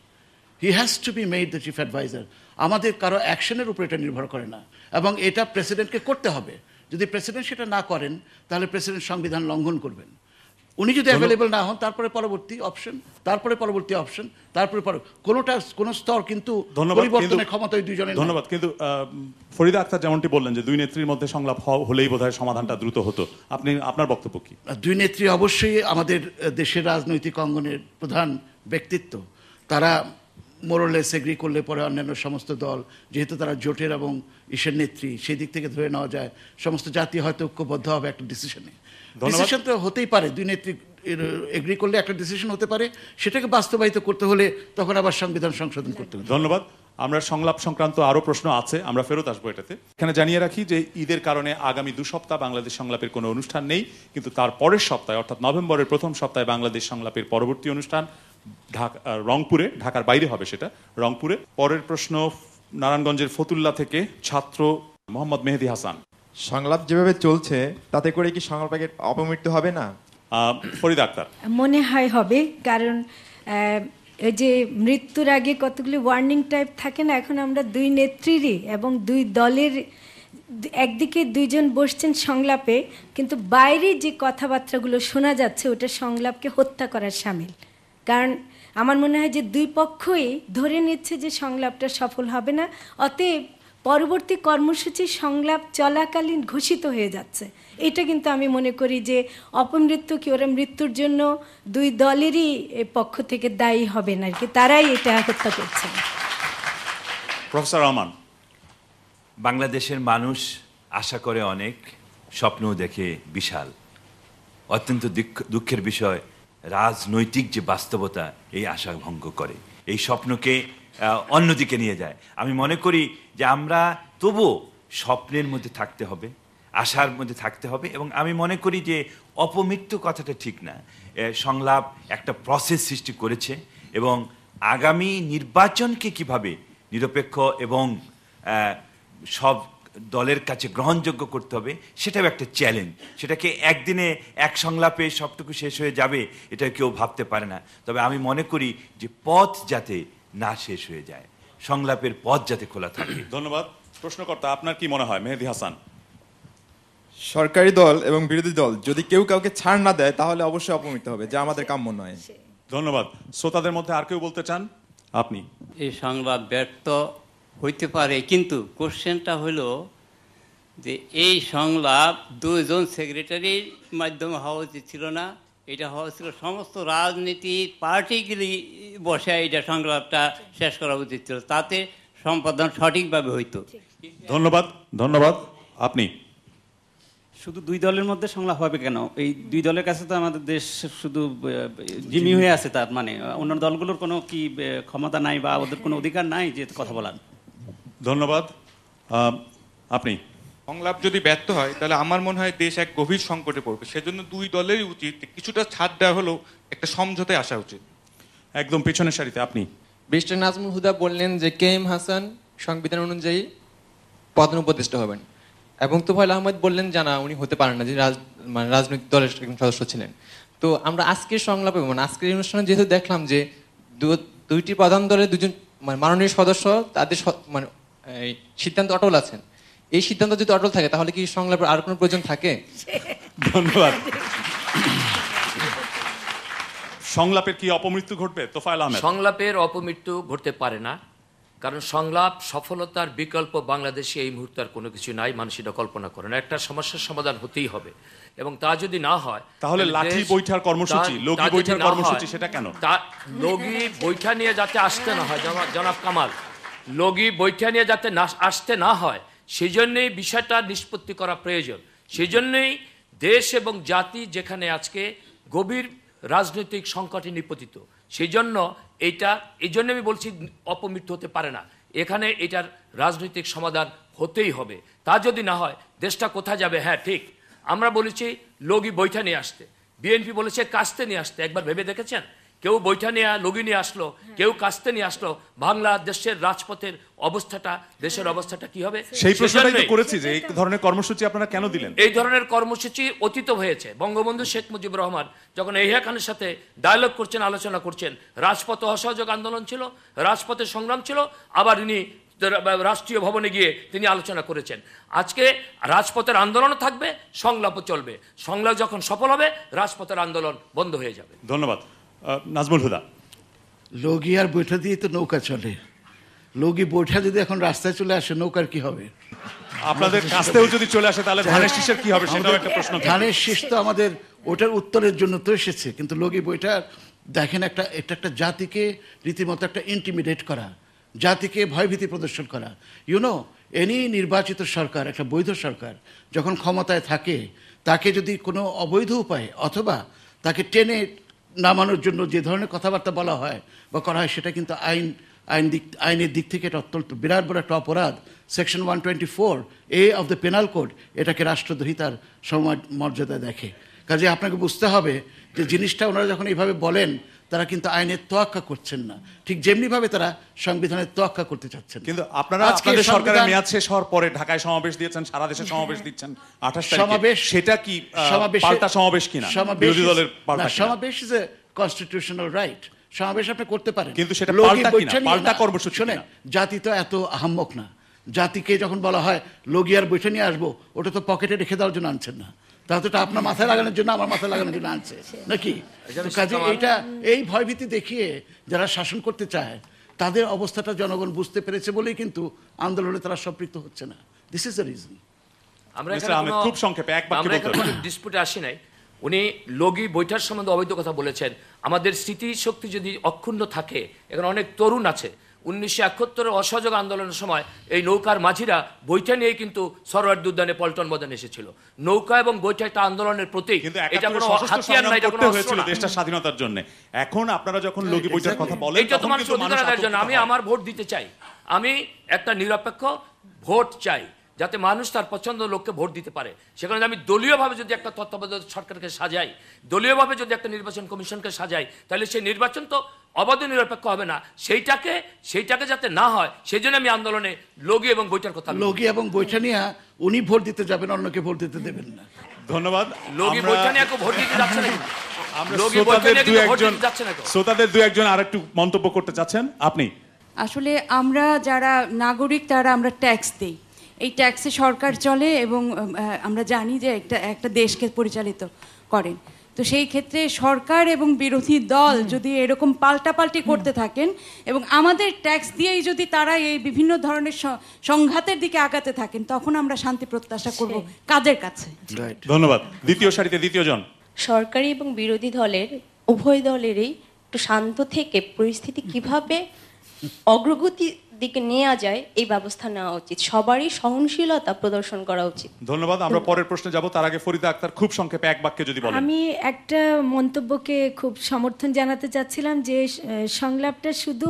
He has to be made the chief adviser. আমাদের কারো অ্যাকশনের উপর এটা নির্ভর করে না, এবং এটা প্রেসিডেন্টকে করতে হবে। যদি প্রেসিডেন্ট সেটা না করেন তাহলে প্রেসিডেন্ট সংবিধান লঙ্ঘন করবেন। উনি যদি অ্যাভেলেবল না হন তারপরে পরবর্তী অপশন, তারপরে কোনো স্তর কিন্তু পরিবর্তনের ক্ষমতা ওই দুইজনের। ধন্যবাদ। কিন্তু ফরিদা আক্তার যেমনটি বললেন যে দুই নেত্রীর মধ্যে সংলাপ হলেই বোধহয় সমাধানটা দ্রুত হতো, আপনার বক্তব্য কি? দুই নেত্রী অবশ্যই আমাদের দেশের রাজনৈতিক অঙ্গনের প্রধান ব্যক্তিত্ব। তারা মোরলেস এগ্রি করলে পরে অন্যান্য সমস্ত দল, যেহেতু তারা জোটের এবং ইসের নেত্রী, সেই দিক থেকে ধরে নেওয়া যায় সমস্ত জাতি হয়তো ঐক্যবদ্ধ হবে একটা ডিসিশনে। ডিসিশন তো হতেই পারে, দুই নেত্রী এগ্রি করলে একটা ডিসিশন হতে পারে, সেটাকে বাস্তবায়িত করতে হলে তখন আবার সংবিধান সংশোধন করতে হবে। ধন্যবাদ। আমরা সংলাপ সংক্রান্ত আরো প্রশ্ন আছে, আমরা ফেরত আসবো এটাতে। এখানে জানিয়ে রাখি যে ঈদের কারণে আগামী 2 সপ্তাহ বাংলাদেশ সংলাপের কোনো অনুষ্ঠান নেই, কিন্তু তার পরের সপ্তাহে অর্থাৎ নভেম্বরের প্রথম সপ্তাহে বাংলাদেশ সংলাপের পরবর্তী অনুষ্ঠান রংপুরে, ঢাকার বাইরে হবে সেটা, রংপুরে। পরের প্রশ্ন নারায়ণগঞ্জের ফতুল্লা থেকে ছাত্র মোহাম্মদ মেহেদি হাসান। সংলাপ যেভাবে চলছে তাতে করে কি সংলাপের অপমৃত্যু হবে না? ফরিদা আক্তার। মনে হয় হবে, কারণ এই যে মৃত্যুর আগে কতগুলি ওয়ার্নিং টাইপ থাকে না, এখন আমরা দুই নেত্রীরই এবং দুই দলের, একদিকে দুইজন বসছেন সংলাপে, কিন্তু বাইরে যে কথাবার্তাগুলো শোনা যাচ্ছে ওটা সংলাপকে হত্যা করার শামিল। কারণ আমার মনে হয় যে দুই পক্ষই ধরে নিচ্ছে যে সংলাপটা সফল হবে না, অতএব পরবর্তী কর্মসূচি সংলাপ চলাকালীন ঘোষিত হয়ে যাচ্ছে। এটা কিন্তু আমি মনে করি যে অপমৃত্যু কি ওরা মৃত্যুর জন্য দুই দলেরই পক্ষ থেকে দায়ী হবে না, কি তারাই এটা হত্যা করছে। প্রফেসর রহমান। বাংলাদেশের মানুষ আশা করে অনেক, স্বপ্নও দেখে বিশাল। অত্যন্ত দুঃখের বিষয়, রাজনৈতিক যে বাস্তবতা এই আশা ভঙ্গ করে, এই স্বপ্নকে অন্যদিকে নিয়ে যায়। আমি মনে করি যে আমরা তবুও স্বপ্নের মধ্যে থাকতে হবে, আশার মধ্যে থাকতে হবে, এবং আমি মনে করি যে অপমৃত্যু কথাটা ঠিক না। সংলাপ একটা প্রসেস সৃষ্টি করেছে, এবং আগামী নির্বাচনকে কিভাবে নিরপেক্ষ এবং সব দলের কাছে গ্রহণযোগ্য করতে হবে সেটাও একটা চ্যালেঞ্জ। সেটাকে একদিনে এক সংলাপে সবটুকু শেষ হয়ে যাবে এটা কেউ ভাবতে পারে না। তবে আমি মনে করি যে পথ যাতে না শেষ হয়ে যায়, সংলাপের পথ যাতে খোলা থাকে। ধন্যবাদ। প্রশ্নকর্তা, আপনার কি মনে হয়? মেহেদী হাসান। সরকারি দল এবং বিরোধী দল যদি কেউ কাউকে ছাড় না দেয় তাহলে অবশ্যই অপমিত হবে, যা আমাদের কাম্য নয়। ধন্যবাদ। শ্রোতাদের মধ্যে আর কেউ বলতে চান? আপনি। এই সংলাপ ব্যর্থ হইতে পারে, কিন্তু কোশ্চেনটা হলো যে এই সংলাপ দুজন সেক্রেটারির মাধ্যমে হওয়া উচিত ছিল না, এটা হওয়া ছিল সমস্ত রাজনীতির পার্টিগুলি বসে এটা সংলাপটা শেষ করা উচিত ছিল, তাতে সম্পাদন সঠিকভাবে হইতো। ধন্যবাদ। ধন্যবাদ। আপনি। শুধু দুই দলের মধ্যে সংলাপ হবে কেন? এই দুই দলের কাছে তো আমাদের দেশ শুধু জিম্মি হয়ে আছে, তার মানে অন্যান্য দলগুলোর কোনো কি ক্ষমতা নাই বা ওদের কোনো অধিকার নাই যে কথা বলার? ধন্যবাদ। আপনি। সংলাপ যদি ব্যর্থ হয় তাহলে আমার মনে হয় দেশ এক গভীর সংকটে পড়বে, সেজন্য দুই দলেরই উচিত কিছুটা ছাড় দেওয়া হলেও একটা সমঝোতায় আসা উচিত। একদম পিছনের সারিতে আপনি। ব্যারিস্টার নাজমুল হুদা বললেন যে KM হাসান সংবিধান অনুযায়ী প্রধান উপদেষ্টা হবেন, এবং তোফায়েল আহমেদ বললেন জানা উনি হতে পারেন না, যে রাজনৈতিক দলের একজন সদস্য ছিলেন। তো আমরা আজকের সংলাপে আজকের অনুষ্ঠানে যেহেতু দেখলাম যে দুইটি প্রধান দলের দুজন মাননীয় সদস্য তাদের সিদ্ধান্ত অটল আছেন, এই সিদ্ধান্ত যদি অটল থাকে তাহলে কি সংলাপের আর কোনো প্রয়োজন থাকে? ধন্যবাদ। সংলাপের কি অপমৃত্যু ঘটবে? তোফায়েল আহমেদ। সংলাপের অপমৃত্যু ঘটতে পারে না, কারণ সংলাপ সফলতার বিকল্প বাংলাদেশে এই মুহূর্তে আর কোনো কিছু নাই। মানুষ এটা কল্পনা করে না, একটা সমস্যার সমাধান হতেই হবে, এবং তা যদি না হয় তাহলে লাঠি বৈঠার কর্মসূচি, লগি বৈঠার কর্মসূচি, সেটা কেন? লগি বৈঠা নিয়ে যাতে আসতে না হয়, জনাব কামাল, লগি বৈঠা নিয়ে যাতে আসতে না হয় সেই জন্যই বিষয়টা নিষ্পত্তি করা প্রয়োজন। সেই জন্যই দেশ এবং জাতি যেখানে আজকে গভীর রাজনৈতিক সংকটে নিপতিত, সেই জন্য এই জন্য আমি বলছি অপমৃত্যু হতে পারে না, এখানে এটার রাজনৈতিক সমাধান হতেই হবে। তা যদি না হয় দেশটা কোথায় যাবে? হ্যাঁ ঠিক, আমরা বলেছি লগি বৈঠা নিয়ে আসতে, বিএনপি বলেছে কাস্তে নিয়ে আসতে। একবার ভেবে দেখেছেন? কেউ বৈঠা নিয়ে লগি নিয়ে আসলো, কেউ কাস্তে নিয়ে আসলো, বাংলাদেশের রাজপথের অবস্থাটা, দেশের অবস্থাটা কি হবে? সেই প্রশ্নটাই তো করেছি যে এই ধরনের কর্মসূচি আপনারা কেন দিলেন? এই ধরনের কর্মসূচি অতীত হয়েছে। বঙ্গবন্ধু শেখ মুজিবুর রহমান যখন এহিয়া খানের সাথে ডায়ালগ করছেন, আলোচনা করছেন, রাজপথে অসহযোগ আন্দোলন ছিল, রাজপথে সংগ্রাম ছিল, আবার ইনি রাষ্ট্রীয় ভবনে গিয়ে তিনি আলোচনা করেছেন। আজকে রাজপথের আন্দোলন থাকবে, সংলাপও চলবে। সংলাপ যখন সফল হবে রাজপথের আন্দোলন বন্ধ হয়ে যাবে। ধন্যবাদ। নাজমুল হুদা। লগি আর বৈঠা দিয়ে তো নৌকা চলে, লগি বৈঠা যদি এখন রাস্তায় চলে আসে নৌকার কি হবে? আপনাদের কাছেও যদি চলে আসে তাহলে ধানের শীষের কি হবে? সেটাও একটা প্রশ্ন। ধানের শীষ তো আমাদের ওটার উত্তরের জন্য তো এসেছে, কিন্তু লগি বৈঠা দেখেন এটা একটা জাতিকে রীতিমতো একটা ইন্টিমিডেট করা, জাতিকে ভয়ভীতি প্রদর্শন করা। ইউনো, এনি নির্বাচিত সরকার, একটা বৈধ সরকার যখন ক্ষমতায় থাকে, তাকে যদি কোনো অবৈধ উপায়ে অথবা তাকে টেনে নামানোর জন্য যে ধরনের কথাবার্তা বলা হয় বা করা হয়, সেটা কিন্তু আইনের দিক থেকে এটা অত্যন্ত বিরাট বড় একটা অপরাধ। Section 124A of the penal code এটাকে রাষ্ট্রদ্রোহিতার মর্যাদা দেখে। কাজে আপনাকে বুঝতে হবে যে জিনিসটা ওনারা যখন এইভাবে বলেন, তারা কিন্তু আইনের তোয়াক্কা করছেন না, ঠিক যেমনিভাবে তারা সংবিধানের তোয়াক্কা করতে চাচ্ছেন। কিন্তু আপনারা আপনাদের সরকারের মেয়াদ শেষ হওয়ার পরে ঢাকায় সমাবেশ দিয়েছেন, সারা দেশে সমাবেশ দিচ্ছেন 28 তারিখে। সমাবেশ, সেটা কি পাল্টা সমাবেশ কিনা? বিরোধী দলের পাল্টা সমাবেশ ইজ এ কনস্টিটিউশনাল রাইট, সমাবেশ আপনি করতে পারেন, কিন্তু সেটা পাল্টা কিনা? পাল্টা কর্মসূচি। শুনেন, জাতি তো এত আহাম্মক না। জাতিকে যখন বলা হয় লগি আর বৈঠা নিয়ে আসবো, ওটা তো পকেটে রেখে দেওয়ার জন্য আনছেন না, তাহলে তো আপনার মাথায় লাগানোর জন্য, আমার মাথায় লাগানোর জন্য আনছে নাকি? কাজে এই ভয়ভীতি দেখিয়ে যারা শাসন করতে চায়, তাদের অবস্থাটা জনগণ বুঝতে পেরেছে বলেই কিন্তু আন্দোলনে তারা সম্পৃক্ত হচ্ছে না। This is the reason. আমরা খুব সংক্ষেপে ডিসপুটে আসি নাই। উনি লগি বৈঠার সম্বন্ধে অবৈধ কথা বলেছেন। আমাদের স্মৃতিশক্তি যদি অক্ষুণ্ণ থাকে, এখানে অনেক তরুণ আছে, 1971 অসহযোগ আন্দোলনের সময় এই নৌকার মাঝিরা বৈঠা নিয়ে কিন্তু সরোয়ার্দী উদ্যানে পল্টন ময়দানে এসেছিল। নৌকা এবং বৈঠা একটা আন্দোলনের প্রতীক, এটা কোনো হাতিয়ার না, এটা কোনো অস্ত্র না। দেশটা স্বাধীনতার জন্য এখন আপনারা যখন লগি বৈঠার কথা বলেন, এটা তো মানুষ অধিকারের জন্য। আমি আমার ভোট দিতে চাই, আমি একটা নিরপেক্ষ ভোট চাই, যাতে মানুষ তার পছন্দ লোককে ভোট দিতে পারে। সেখানে আমি দলীয়ভাবে যদি একটা তত্ত্বাবধায়ক সরকারকে সাজাই, দলীয়ভাবে যদি একটা নির্বাচন কমিশনকে সাজাই, তাহলে সেই নির্বাচন তো অবাধ নিরপেক্ষ হবে না। সেইটাকে যাতে না হয়, সেই জন্য আমি আন্দোলনে লগি এবং বৈঠার কথা। লগি এবং বৈঠা নিয়ে উনি ভোট দিতে যাবেন, অন্যকে ভোট দিতে দেবেন না। ধন্যবাদ। লগি বৈঠা নিয়ে ভোট দিতে যাচ্ছে না, শ্রোতাদের দু একজন আর একটু মন্তব্য করতে চাচ্ছেন। আপনি। আসলে আমরা যারা নাগরিক তারা আমরা ট্যাক্স দিই, এই ট্যাক্সে সরকার চলে এবং আমরা জানি যে একটা দেশকে পরিচালিত করেন। তো সেই ক্ষেত্রে সরকার এবং বিরোধী দল যদি এরকম পাল্টাপাল্টি করতে থাকেন এবং আমাদের ট্যাক্স দিয়েই যদি তারা এই বিভিন্ন ধরনের সংঘাতের দিকে আগাতে থাকেন, তখন আমরা শান্তি প্রত্যাশা করব কাদের কাছে। ধন্যবাদ। দ্বিতীয় সারিতে দ্বিতীয় জন। সরকারি এবং বিরোধী দলের উভয় দলেরই একটু শান্ত থেকে পরিস্থিতি কিভাবে অগ্রগতি দিকে নেওয়া যায় এই ব্যবস্থা নেওয়া উচিত, সবারই সহনশীলতা প্রদর্শন করা উচিত। ধন্যবাদ। আমরা পরের প্রশ্নে যাব, তার আগে ফরিদা আক্তার খুব সংক্ষেপে এক বাক্যে যদি বলেন। আমি একটা মন্তব্যকে খুব সমর্থন জানাতে চাচ্ছিলাম যে সংলাপটা শুধু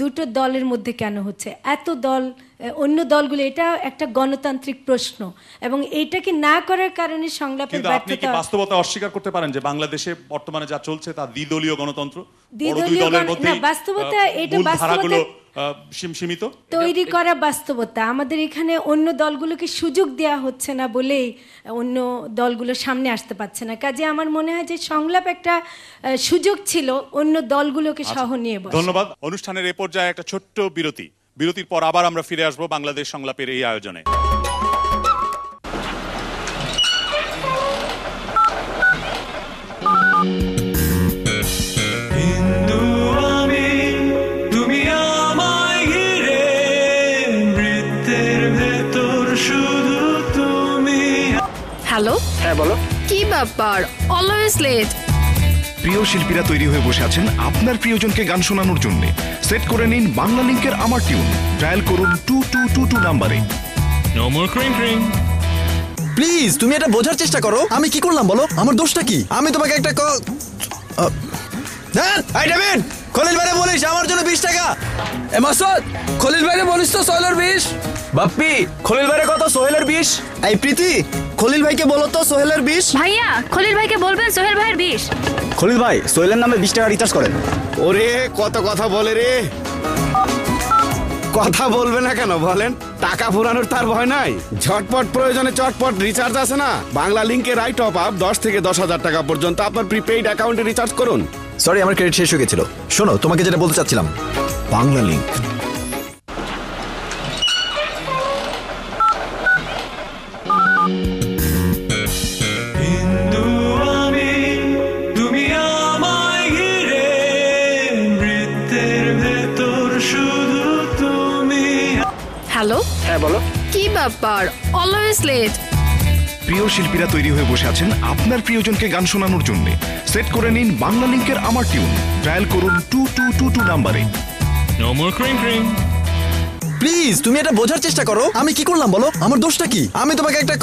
দুটো দলের মধ্যে কেন হচ্ছে, এত দল, অন্য দলগুলো, এটা একটা গণতান্ত্রিক প্রশ্ন এবং এইটাকে না করার কারণে সংলাপের কিন্তু আপনি কি ব্যর্থতা। বাস্তবতা অস্বীকার করতে পারেন যে বাংলাদেশে বর্তমানে যা চলছে তা দ্বিদলীয় গণতন্ত্র, দ্বিদলীয় না, বাস্তবতা, এটা বাস্তবতা সীমিত তৈরি করা বাস্তবতা। আমাদের এখানে অন্য দলগুলোকে সুযোগ দেওয়া হচ্ছে না বলেই অন্য দলগুলো সামনে আসতে পারছে না। কাজে আমার মনে হয় যে সংলাপ একটা সুযোগ ছিল অন্য দলগুলোকে সহ নিয়ে বসা। ধন্যবাদ। অনুষ্ঠানের এ পর্যায়ে একটা ছোট্ট বিরতি, বিরতির পর আবার আমরা ফিরে আসবো বাংলাদেশ সংলাপের এই আয়োজনে। হ্যালো, হ্যাঁ বলো। কি ব্যাপার, অলওয়েজ লেট? প্রিয় শিল্পীরা তৈরি হয়ে বসে আছেন আপনার প্রিয়জনকে গান শোনানোর জন্য। সেট করে নিন বাংলা লিংকের আমার টিউন, ডায়াল করুন 2222 নাম্বারে। নো মোর ক্রিং ক্রিং। প্লিজ তুমি এটা বোঝার চেষ্টা করো, আমি কি করলাম বলো? আমার দোষটা কি? আমি তোমাকে একটা খলিল ভাইরে বলিস আমার জন্য 20 টাকা। এ মাসুদ, খলিল ভাইরে বলিস তো সোহেলের 20। বাপ্পি, খলিল ভাইরে কত? সোহেলের 20। এই প্রীতি, খলিল ভাইকে বলো তো সোহেলের 20। ভাইয়া, খলিল ভাইকে বলবেন সোহেল ভাইয়ের 20। খলিল ভাই, সোহেলের নামে 20 টাকা রিচার্জ করেন। ওরে কত কথা বলে রে। কথা বলবে না কেন বলেন? টাকা ফুরানোর তার ভয় নাই। ঝটপট প্রয়োজনে চটপট রিচার্জ আছে না, বাংলা লিংকে রাইট টপ আপ 10 থেকে 10,000 টাকা পর্যন্ত আপনার প্রিপেইড অ্যাকাউন্টে রিচার্জ করুন। সরি, আমার ক্রেডিট শেষ হয়ে গেছিল। শোনো, তোমাকে যেটা বলতে চাচ্ছিলাম, বাংলা লিংক। হ্যালো, হ্যাঁ বলো। কি ব্যাপার, অলওয়েজ লেট? প্রিয় শিল্পীরা তৈরি হয়ে বসে আছেন আপনার প্রিয়জনকে গান শোনানোর জন্য। সেট করে নিন বাংলা লিংকের আমার টিউন, ডায়াল করুন 2222 নাম্বারে। নো মোর ক্রিং ক্রিং। প্লিজ তুমি এটা বোঝার চেষ্টা করো, আমি কি করলাম বলো? আমার দোষটা কি? আমি তোমাকে একটা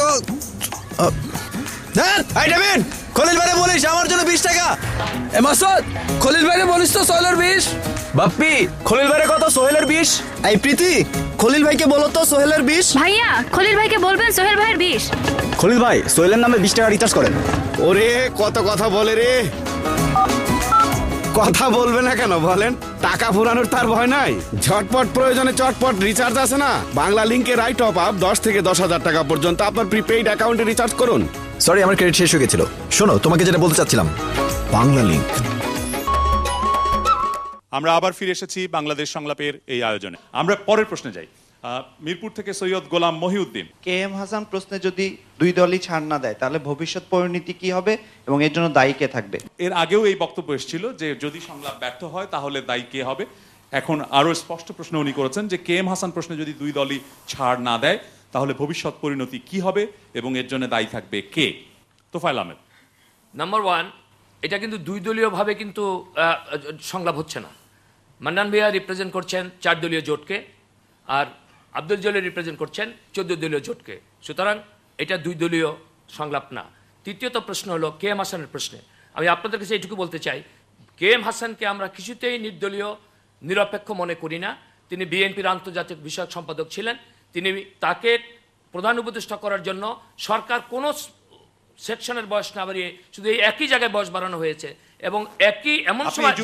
খলিল ভাইরে বলিস আমার জন্য 20 টাকা। এ মাসুদ, খলিল ভাইরে বলিস তো সোহেলের 20। বাপ্পি, খলিল ভাইরে কত? সোহেলের 20। এই প্রীতি, খলিল ভাইকে বলো তো সোহেলের 20। ভাইয়া, খলিল ভাইকে বলবেন সোহেল ভাইয়ের 20। খলিল ভাই, সোহেলের নামে 20 টাকা রিচার্জ করেন। ওরে কত কথা বলে রে। কথা বলবে না কেন বলেন? টাকা ফুরানোর তার ভয় নাই। ঝটপট প্রয়োজনে চটপট রিচার্জ আছে না, বাংলা লিংকে রাইট টপ আপ 10 থেকে 10,000 টাকা পর্যন্ত আপনার প্রিপেইড অ্যাকাউন্টে রিচার্জ করুন। সরি, আমার ক্রেডিট শেষ হয়ে গেছিল। শোনো, তোমাকে যেটা বলতে চাচ্ছিলাম, বাংলা লিংক। আমরা আবার ফিরে এসেছি বাংলাদেশ সংলাপের এই আয়োজনে। আমরা পরের প্রশ্নে যাই। মিরপুর থেকে সৈয়দ গোলাম মহিউদ্দিন। KM হাসান প্রশ্নে যদি দুই দলই ছাড় না দেয় তাহলে ভবিষ্যৎ পরিণতি কি হবে এবং এর জন্য দায়ী কে থাকবে? এর আগেও এই বক্তব্য এসেছিল যে যদি সংলাপ ব্যর্থ হয় তাহলে দায়ী কে হবে। এখন আরো স্পষ্ট প্রশ্ন উনি করেছেন যে KM হাসান প্রশ্নে যদি দুই দলই ছাড় না দেয় তাহলে ভবিষ্যৎ পরিণতি কি হবে এবং এর জন্য দায়ী থাকবে কে? তোফায়েল আহমেদ। নাম্বার 1, এটা কিন্তু দুই দলীয়ভাবে কিন্তু সংলাপ হচ্ছে না। মান্নান ভাইয়া রিপ্রেজেন্ট করছেন 4 দলীয় জোটকে, আর আব্দুল জলিল রিপ্রেজেন্ট করছেন 14 দলীয় জোটকে। সুতরাং এটা দুই দলীয় সংলাপ না। তৃতীয়ত প্রশ্ন হলো KM হাসানের প্রশ্নে আমি আপনাদের কাছে এইটুকু বলতে চাই, KM হাসানকে আমরা কিছুতেই নির্দলীয় নিরপেক্ষ মনে করি না। তিনি বিএনপির আন্তর্জাতিক বিষয়ক সম্পাদক ছিলেন। তাকে প্রধান উপদেষ্টা করার জন্য সরকার কোনো সেকশনের বয়স না বাড়িয়ে শুধু এই একই জায়গায় বয়স বাড়ানো হয়েছে এবং এমন সময়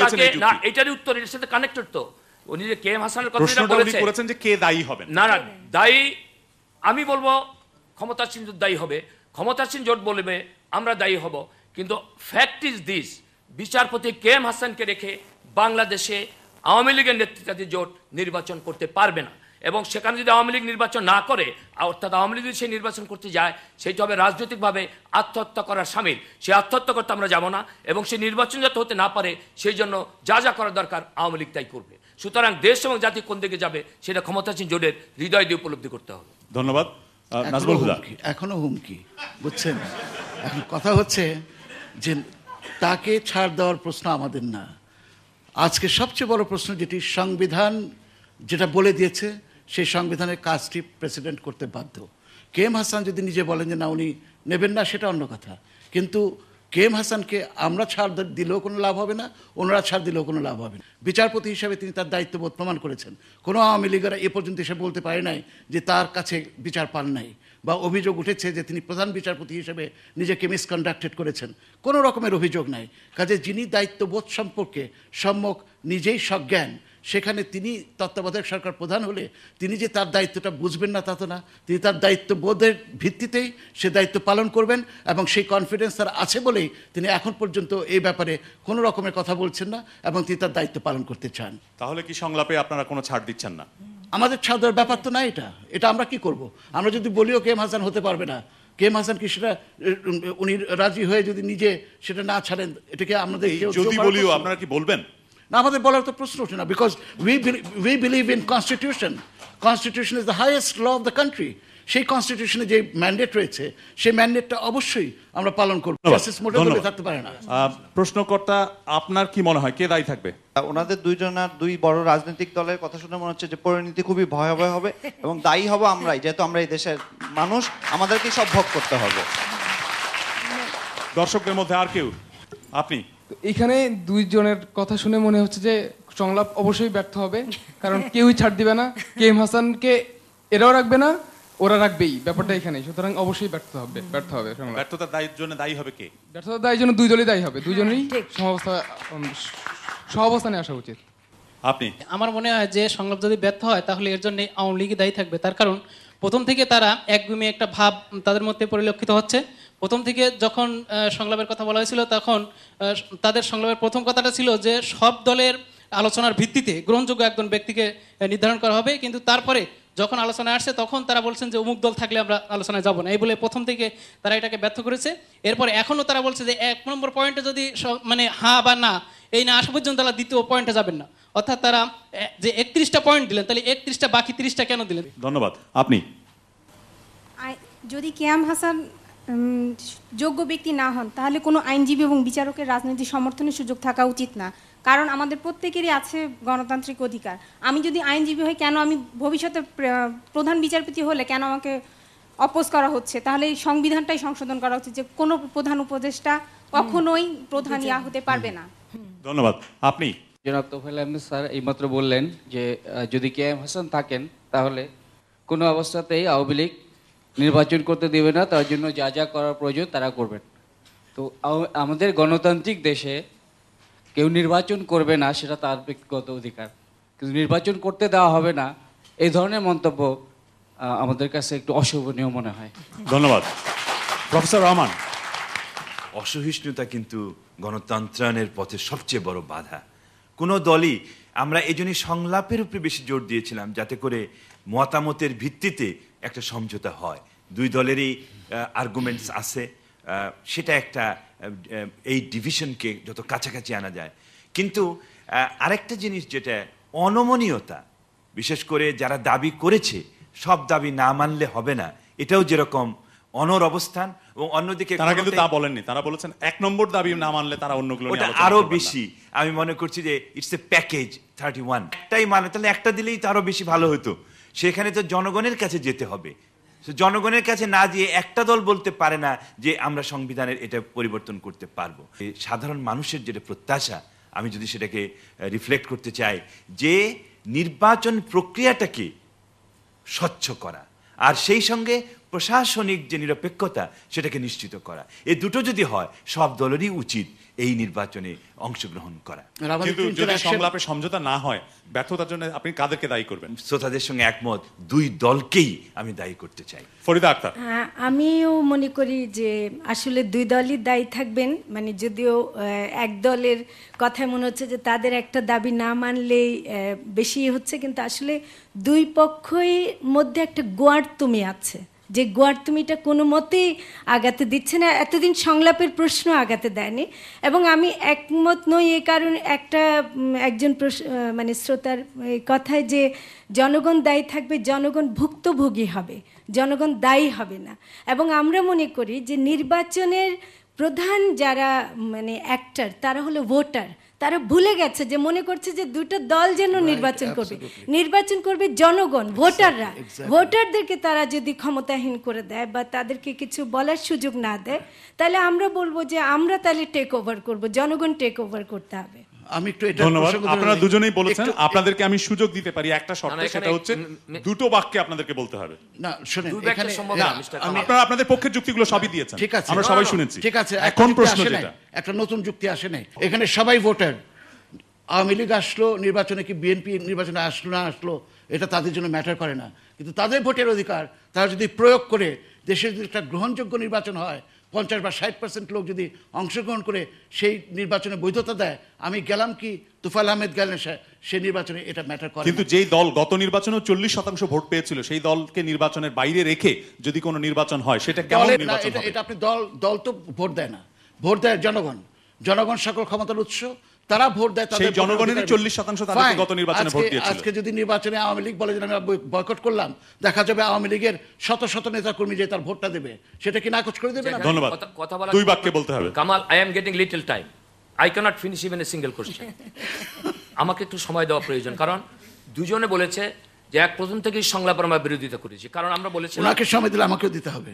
তাকে না, এটারই উত্তর এর সাথে কানেক্টেড। তো উনি যে KM হাসানের কথা বলেছেন যে কে দায়ী হবেন, না দায়ী আমি বলবো ক্ষমতাসীন জোট দায়ী হবে, ক্ষমতাসীন জোট বলবে আমরা দায়ী হব। কিন্তু ফ্যাক্ট ইজ দিস, বিচারপতি KM হাসানকে রেখে বাংলাদেশে আওয়ামী লীগের নেতৃত্বাধীন জোট নির্বাচন করতে পারবে না। এবং সেখানে যদি আওয়ামী লীগ নির্বাচন না করে, অর্থাৎ আওয়ামী লীগ যদি সেই নির্বাচন করতে যায়, সেটা হবে রাজনৈতিকভাবে আত্মহত্যা করার সামিল। সেই আত্মহত্যা করতে আমরা যাব না, এবং সেই নির্বাচন যাতে হতে না পারে সেই জন্য যা যা করা দরকার আওয়ামী লীগ তাই করবে। সুতরাং দেশ এবং জাতি কোন দিকে যাবে সেটা ক্ষমতাসীন জোটের হৃদয় দিয়ে উপলব্ধি করতে হবে। ধন্যবাদ। নাজমুল হুদা। এখনো হুমকি, বুঝছেন? এখন কথা হচ্ছে যে তাকে ছাড় দেওয়ার প্রশ্ন আমাদের না। আজকে সবচেয়ে বড় প্রশ্ন যেটি সংবিধান যেটা বলে দিয়েছে, সেই সংবিধানের কাজটি প্রেসিডেন্ট করতে বাধ্য। কে এম হাসান যদি নিজে বলেন যে না উনি নেবেন না, সেটা অন্য কথা, কিন্তু কে এম হাসানকে আমরা ছাড় দিলেও কোনো লাভ হবে না, ওনারা ছাড় দিলেও কোনো লাভ হবে না। বিচারপতি হিসাবে তিনি তার দায়িত্ববোধ প্রমাণ করেছেন। কোনো আওয়ামী লীগেরা এ পর্যন্ত এসে বলতে পারে নাই যে তার কাছে বিচার পান নাই, বা অভিযোগ উঠেছে যে তিনি প্রধান বিচারপতি হিসেবে নিজেকে মিসকন্ডাক্টেড করেছেন। কোনো রকমের অভিযোগ নাই। কাজে যিনি দায়িত্ববোধ সম্পর্কে সম্যক নিজেই সজ্ঞান, সেখানে তিনি তত্ত্বাবধায়ক সরকার প্রধান হলে তিনি যে তার দায়িত্বটা বুঝবেন না তা তো না। তিনি তার দায়িত্ববোধের ভিত্তিতেই সে দায়িত্ব পালন করবেন, এবং সেই কনফিডেন্স তার আছে বলেই তিনি এখন পর্যন্ত এই ব্যাপারে কোনো রকমের কথা বলছেন না, এবং তিনি তার দায়িত্ব পালন করতে চান। তাহলে কি সংলাপে আপনারা কোনো ছাড় দিচ্ছেন না? আমাদের ছাড় দেওয়ার ব্যাপার তো না এটা আমরা কি করব? আমরা যদি বলিও কে এম হাসান হতে পারবে না, কে এম হাসান কি সেটা উনি রাজি হয়ে যদি নিজে সেটা না ছাড়েন, এটাকে আমাদের যদি বলিও আপনারা কি বলবেন? না, আমাদের বলার তো প্রশ্ন ওঠে না, because we believe in constitution. Constitution is the highest law of the country. সেই কনস্টিটিউশনে যে ম্যান্ডেট রয়েছে, সেই ম্যান্ডেটটা অবশ্যই আমরা পালন করব। জাস্টিস মোটেও থাকতে পারে না। প্রশ্নকর্তা, আপনার কি মনে হয় কে দায়ী থাকবে? ওনাদের দুই বড় রাজনৈতিক দলের কথা শুনে মনে হচ্ছে যে পরিণতি খুবই ভয়াবহ হবে, এবং দায়ী হব আমরাই, যেহেতু আমরা এই দেশের মানুষ, আমাদেরকে সব ভোগ করতে হবে। দর্শকদের মধ্যে আর কেউ? আপনি? এখানে দুইজনের কথা শুনে মনে হচ্ছে যে সংলাপ অবশ্যই ব্যর্থ হবে, কারণ কেউই ছাড় দিবে না। কে এম হাসানকে এরাও রাখবে না, ওরা রাখবেই, ব্যাপারটা এখানেই। সুতরাং অবশ্যই ব্যর্থ হবে সংলাপ। ব্যর্থতার দায়ের জন্য দায়ী হবে কে? ব্যর্থতার দায়ের জন্য দুই দলই দায়ী হবে, দুইজনেরই সহাবস্থানে আসা উচিত। আপনি? আমার মনে হয় যে সংলাপ যদি ব্যর্থ হয় তাহলে এর জন্য আওয়ামী লীগই দায়ী থাকবে। তার কারণ প্রথম থেকে তারা একগুমে একটা ভাব তাদের মধ্যে পরিলক্ষিত হচ্ছে। প্রথম থেকে যখন সংলাপের কথা বলা হয়েছিল, তখন তাদের সংলাপের প্রথম কথাটা ছিল যে সব দলের আলোচনার ভিত্তিতে গ্রহণযোগ্য একজন ব্যক্তিকে নির্ধারণ করা হবে, কিন্তু তারপরে যখন আলোচনায় আসছে তখন তারা বলছেন যে অমুক দল থাকলে আমরা আলোচনায় যাব না, এই বলে প্রথম থেকে তারা এটাকে ব্যর্থ করেছে। এরপর এখনও তারা বলছে যে 1 নম্বর পয়েন্টে যদি মানে হ্যাঁ বা না, এই না আসা পর্যন্ত তারা দ্বিতীয় পয়েন্টে যাবেন না। অর্থাৎ তারা যে 31টা পয়েন্ট দিলেন, তাহলে 31টা বাকি 30টা কেন দিলেন? ধন্যবাদ। আপনি? যদি কে এম হাসান যোগ্য ব্যক্তি না হন, তাহলে কোনো আইনজীবী এবং বিচারকের রাজনৈতিক সমর্থনের সুযোগ থাকা উচিত না, কারণ আমাদের প্রত্যেকেরই আছে গণতান্ত্রিক অধিকার। আমি যদি আইনজীবী হই, কেন আমি ভবিষ্যতে প্রধান বিচারপতি হলে কেন আমাকে অপোজ করা হচ্ছে? তাহলে এই সংবিধানটাই সংশোধন করা উচিত যে কোনো প্রধান উপদেষ্টা কখনোই প্রধান হতে পারবে না। ধন্যবাদ। আপনি? জনাব তোফায়েল আহমেদ স্যার এইমাত্র বললেন যে যদি কে এম হাসান থাকেন তাহলে কোনো অবস্থাতেই আওয়ামী লীগ নির্বাচন করতে দেবে না, তার জন্য যা যা করার প্রয়োজন তারা করবেন। তো আমাদের গণতান্ত্রিক দেশে কেউ নির্বাচন করবে না, সেটা তার ব্যক্তিগত অধিকার, কিন্তু নির্বাচন করতে দেওয়া হবে না, এই ধরনের মন্তব্য আমাদের কাছে একটু অশোভনীয় মনে হয়। ধন্যবাদ। প্রফেসর রহমান? অসহিষ্ণুতা কিন্তু গণতন্ত্রায়নের পথে সবচেয়ে বড় বাধা। কোনো দলই, আমরা এই জন্যই সংলাপের উপরে বেশি জোর দিয়েছিলাম, যাতে করে মতামতের ভিত্তিতে একটা সমঝোতা হয়। দুই দলেরই আর্গুমেন্টস আছে, সেটা একটা এই ডিভিশনকে যত কাছাকাছি আনা যায়। কিন্তু আরেকটা জিনিস যেটা অনমনীয়তা, বিশেষ করে যারা দাবি করেছে সব দাবি না মানলে হবে না, এটাও যেরকম অনর অবস্থান, এবং অন্যদিকে তারা কিন্তু তা বলেননি, তারা বলেছেন 1 নম্বর দাবি না মানলে তারা অন্যগুলো নিয়ে আলোচনা আরো করবেন না। বেশি আমি মনে করছি যে ইটস এ প্যাকেজ 31, একটাই মানে, তাহলে একটা দিলেই তো আরো বেশি ভালো হতো। সেখানে তো জনগণের কাছে যেতে হবে। জনগণের কাছে না গিয়ে একটা দল বলতে পারে না যে আমরা সংবিধানের এটা পরিবর্তন করতে পারবো। সাধারণ মানুষের যেটা প্রত্যাশা, আমি যদি সেটাকে রিফ্লেক্ট করতে চাই, যে নির্বাচন প্রক্রিয়াটাকে স্বচ্ছ করা, আর সেই সঙ্গে প্রশাসনিক যে নিরপেক্ষতা সেটাকে নিশ্চিত করা, এই দুটো যদি হয় সব দলেরই উচিত এই নির্বাচনে অংশগ্রহণ করা। কিন্তু যদি সংলাপে সমঝোতা না হয়, ব্যর্থতার জন্য আপনি কাদেরকে দায়ী করবেন? শ্রোতাদের সঙ্গে একমত, দুই দলকেই আমি দায়ী করতে চাই। ফরিদা আক্তার। আমিও মনে করি যে আসলে দুই দলই দায়ী থাকবেন। মানে যদিও এক দলের কথায় মনে হচ্ছে যে তাদের একটা দাবি না মানলেই বেশি হচ্ছে, কিন্তু আসলে দুই পক্ষই মধ্যে একটা গোয়ার্তুমি আছে, যে গোয়ার্তুমিটা কোনো মতেই আগাতে দিচ্ছে না, এতদিন সংলাপের প্রশ্ন আগাতে দেয়নি। এবং আমি একমত নই এই কারণে একজন মানে শ্রোতার কথায় যে জনগণ দায়ী থাকবে, জনগণ ভুক্তভোগী হবে, জনগণ দায়ী হবে না। এবং আমরা মনে করি যে নির্বাচনের প্রধান যারা মানে অ্যাক্টর তারা হলো ভোটার। তারা ভুলে গেছে যে মনে করছে যে দুটো দল যেন নির্বাচন করবে জনগণ, ভোটাররা। ভোটারদেরকে তারা যদি ক্ষমতাহীন করে দেয় বা তাদেরকে কিছু বলার সুযোগ না দেয়, তাহলে আমরা বলবো যে আমরা তাহলে টেক ওভার করবো, জনগণ টেক ওভার করতে হবে। আমি একটু ধন্যবাদ। আপনারা দুজনেই বলেছেন, আপনাদেরকে আমি সুযোগ দিতে পারি একটা শর্তে, সেটা হচ্ছে দুটো বাক্যে আপনাদেরকে বলতে হবে। না শুনেন, এখানে আপনারা আপনাদের পক্ষের যুক্তিগুলো সবই দিয়েছেন, ঠিক আছে, আমরা সবাই শুনেছি। ঠিক আছে, এখন প্রশ্ন যেটা, একটা নতুন যুক্তি আসে নাই। এখানে সবাই ভোটার। আওয়ামী লীগ আসলো নির্বাচনে, কি বিএনপি নির্বাচনে আসলো না আসলো, এটা তাদের জন্য ম্যাটার করে না। কিন্তু তাদের ভোটের অধিকার তারা যদি প্রয়োগ করে দেশে যদি একটা গ্রহণযোগ্য নির্বাচন হয়, 50 বা 60% লোক যদি অংশগ্রহণ করে সেই নির্বাচনে বৈধতা দেয়, আমি গেলাম কি তুফাইল আহমেদ গেলেন সেই নির্বাচনে, এটা ম্যাটার করে। কিন্তু যেই দল গত নির্বাচনে 40% ভোট পেয়েছিল, সেই দলকে নির্বাচনের বাইরে রেখে যদি কোনো নির্বাচন হয়, সেটা কেমন নির্বাচন হবে? এটা আপনি দল তো ভোট দেয় না, ভোট দেয় জনগণ। জনগণ সকল ক্ষমতার উৎস, তারা ভোট দেয়। সেই জনগণেরই 40% তাদেরকে গত নির্বাচনে ভোট দিয়েছিল। আজকে যদি নির্বাচনে আওয়ামী লীগ বলে যে আমি বয়কট করলাম, দেখা যাবে আওয়ামী লীগের শত শত নেতাকর্মী যে তার ভোটটা দেবে, সেটা কি নাকচ করে দেবে না? ধন্যবাদ। দুই বাক্যে বলতে হবে। Kamal, I am getting little time, I cannot finish even a single question. আমাকে একটু সময় দেওয়া প্রয়োজন, কারণ দুজনে বলেছে যে এক প্রথম থেকেই সংলাপের আমরা বিরোধিতা করেছি, কারণ আমরা বলেছি ওনাকে সময় দিলে আমাকেও দিতে হবে।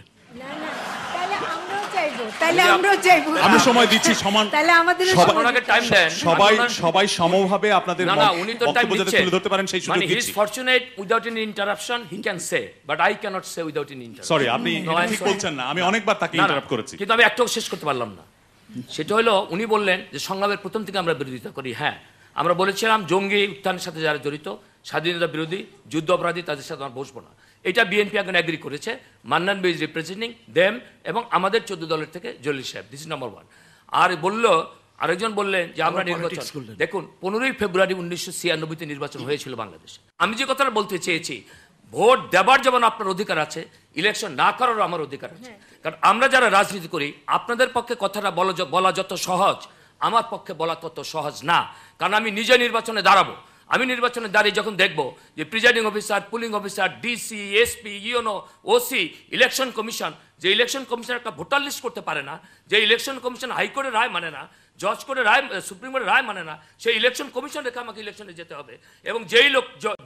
আমি সময় দিচ্ছি সমান, সবাই সমভাবে আপনাদের বক্তব্য যাতে তুলে ধরতে পারেন সেই সুযোগ দিচ্ছি। Fortunate without any interruption he can say, but I cannot say without any interruption. Sorry, আপনি ঠিক বলছেন না, আমি অনেকবার তাকে ইন্টারাপ্ট করেছি, কিন্তু আমি একটাও শেষ করতে পারলাম না। সেটা হলো উনি বললেন যে সংলাপের প্রথম থেকে আমরা বিরোধিতা করি। হ্যাঁ, আমরা বলেছিলাম জঙ্গি উত্থানের সাথে যারা জড়িত, স্বাধীনতা বিরোধী, যুদ্ধ অপরাধী, তাদের সাথে আমরা বসবো না। এটা বিএনপি এখন এগ্রি করেছে। মান্নান ভাই ইজ রিপ্রেজেন্টিং দেম, এবং আমাদের 14 দলের থেকে জলিল সাহেব, দিস ইজ নাম্বার 1। আর আরেকজন বললেন যে আমরা নির্বাচন, দেখুন 15ই ফেব্রুয়ারি 1996-তে নির্বাচন হয়েছিল বাংলাদেশে। আমি যে কথাটা বলতে চেয়েছি, ভোট দেবার যেমন আপনার অধিকার আছে, ইলেকশন না করারও আমার অধিকার আছে। কারণ আমরা যারা রাজনীতি করি, আপনাদের পক্ষে কথাটা বলা যত সহজ, আমার পক্ষে বলা তত সহজ না। কারণ আমি নিজে নির্বাচনে দাঁড়াবো। আমি নির্বাচনে দাঁড়িয়ে যখন দেখব যে presiding officer, polling officer, DC, SP, UNO, OC, election commission, যে ইলেকশন কমিশন একটা ভোটার লিস্ট করতে পারে না, যে ইলেকশন কমিশন হাইকোর্টের রায় মানে না, জজ কোর্টের রায়, সুপ্রিম কোর্টের রায় মানে না, সেই ইলেকশন কমিশন রেখে আমাকে ইলেকশনে যেতে হবে। এবং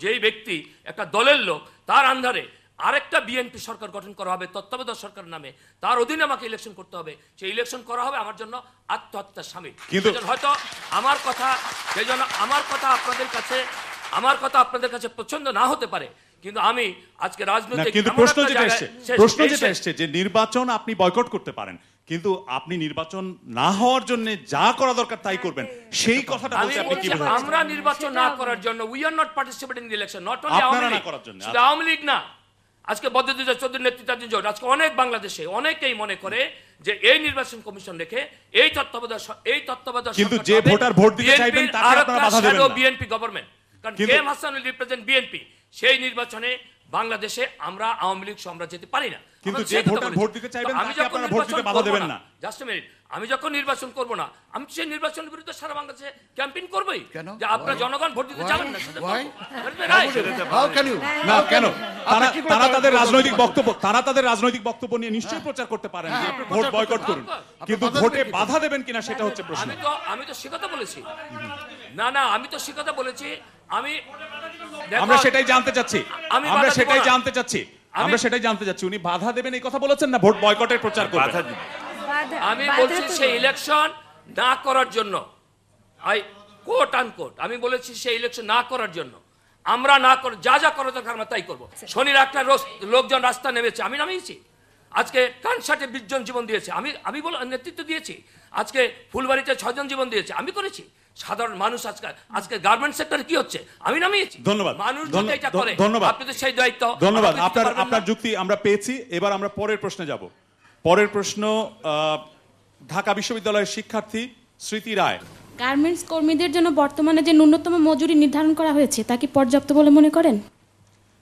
যেই ব্যক্তি একটা দলের লোক, তার আন্ধারে আরেকটা বিএনপি সরকার গঠন করা হবে তত্ত্বাবধায়ক সরকার নামে, তার অধীনে আমাকে ইলেকশন করতে হবে। সেই ইলেকশন করা হবে আমার জন্য আত্মহত্যার সামিল। হয়তো আমার কথা আপনাদের কাছে পছন্দ না হতে পারে, কিন্তু আমি আজকে রাজনৈতিক প্রশ্ন যেটা এসছে যে নির্বাচন আপনি বয়কট করতে পারেন, কিন্তু আপনি নির্বাচন না হওয়ার জন্য যা করা দরকার তাই করবেন, সেই কথাটা বলতে আপনি কি বলছেন? আমরা নির্বাচন না করার জন্য, we are not participating in the election, not only Awami League না, আজকে বদ্র 2014 নেতৃত্বাধীন জোট, আজকে অনেক বাংলাদেশে অনেকেই মনে করে যে এই নির্বাচন কমিশন রেখে এই তত্ত্বাবধায়ক কিন্তু যে ভোটার ভোট দিতে চাইবেন তাকে আপনারা বাধা দেবেন না। বিএনপি গভর্নমেন্ট, কারণ KM Hasan will represent BNP, সেই নির্বাচনে বাংলাদেশে আমরা আওয়ামী লীগ আমরা যেতে পারি না। কিন্তু যে ভোটার ভোট দিতে চাইবেন তাকে আপনারা ভোট দিতে বাধা দেবেন না। জাস্ট এ মিনিট, আমি যখন নির্বাচন করব না, আমি সেই নির্বাচনের বিরুদ্ধে সারা বাংলাদেশে ক্যাম্পেইন করবই, যে আপনারা জনগণ ভোট দিতে যাবেন না। না কেন? তারা তাদের রাজনৈতিক বক্তব্য নিয়ে নিশ্চয়ই প্রচার করতে পারেন যে ভোট বয়কট করুন, কিন্তু ভোটে বাধা দেবেন কিনা সেটা হচ্ছে প্রশ্ন। আমি তো সে কথা বলেছি, না আমি তো সে কথা বলেছি। আমরা সেটাই জানতে চাচ্ছি উনি বাধা দেবেন এই কথা বলেছেন না ভোট বয়কটের প্রচার করবেন? আমি বলছি সেই ইলেকশন না করার জন্য, কোট আনকোট আমি বলেছি সেই ইলেকশন না করার জন্য আমরা না করে যা যা করা দরকার আমরা তাই করবো। শনির একটা লোকজন রাস্তা নেমেছে, আমি নামিয়েছি। আজকে কানসাটে 20 জন জীবন দিয়েছে, আমি নেতৃত্ব দিয়েছি। আজকে ফুলবাড়িতে 6 জন জীবন দিয়েছে, আমি করেছি। সাধারণ মানুষ আজকে গার্মেন্টস সেক্টরে কি হচ্ছে, আমি নামিয়েছি। ধন্যবাদ। মানুষ যদি এটা করে, ধন্যবাদ। আপনাদের সেই দায়িত্ব। ধন্যবাদ। আপনার যুক্তি আমরা পেয়েছি। এবার আমরা পরের প্রশ্নে যাব। পরের প্রশ্ন ঢাকা বিশ্ববিদ্যালয়ের শিক্ষার্থী স্মৃতি রায়। গার্মেন্টস কর্মীদের জন্য বর্তমানে যে ন্যূনতম মজুরি নির্ধারণ করা হয়েছে তা কি পর্যাপ্ত বলে মনে করেন?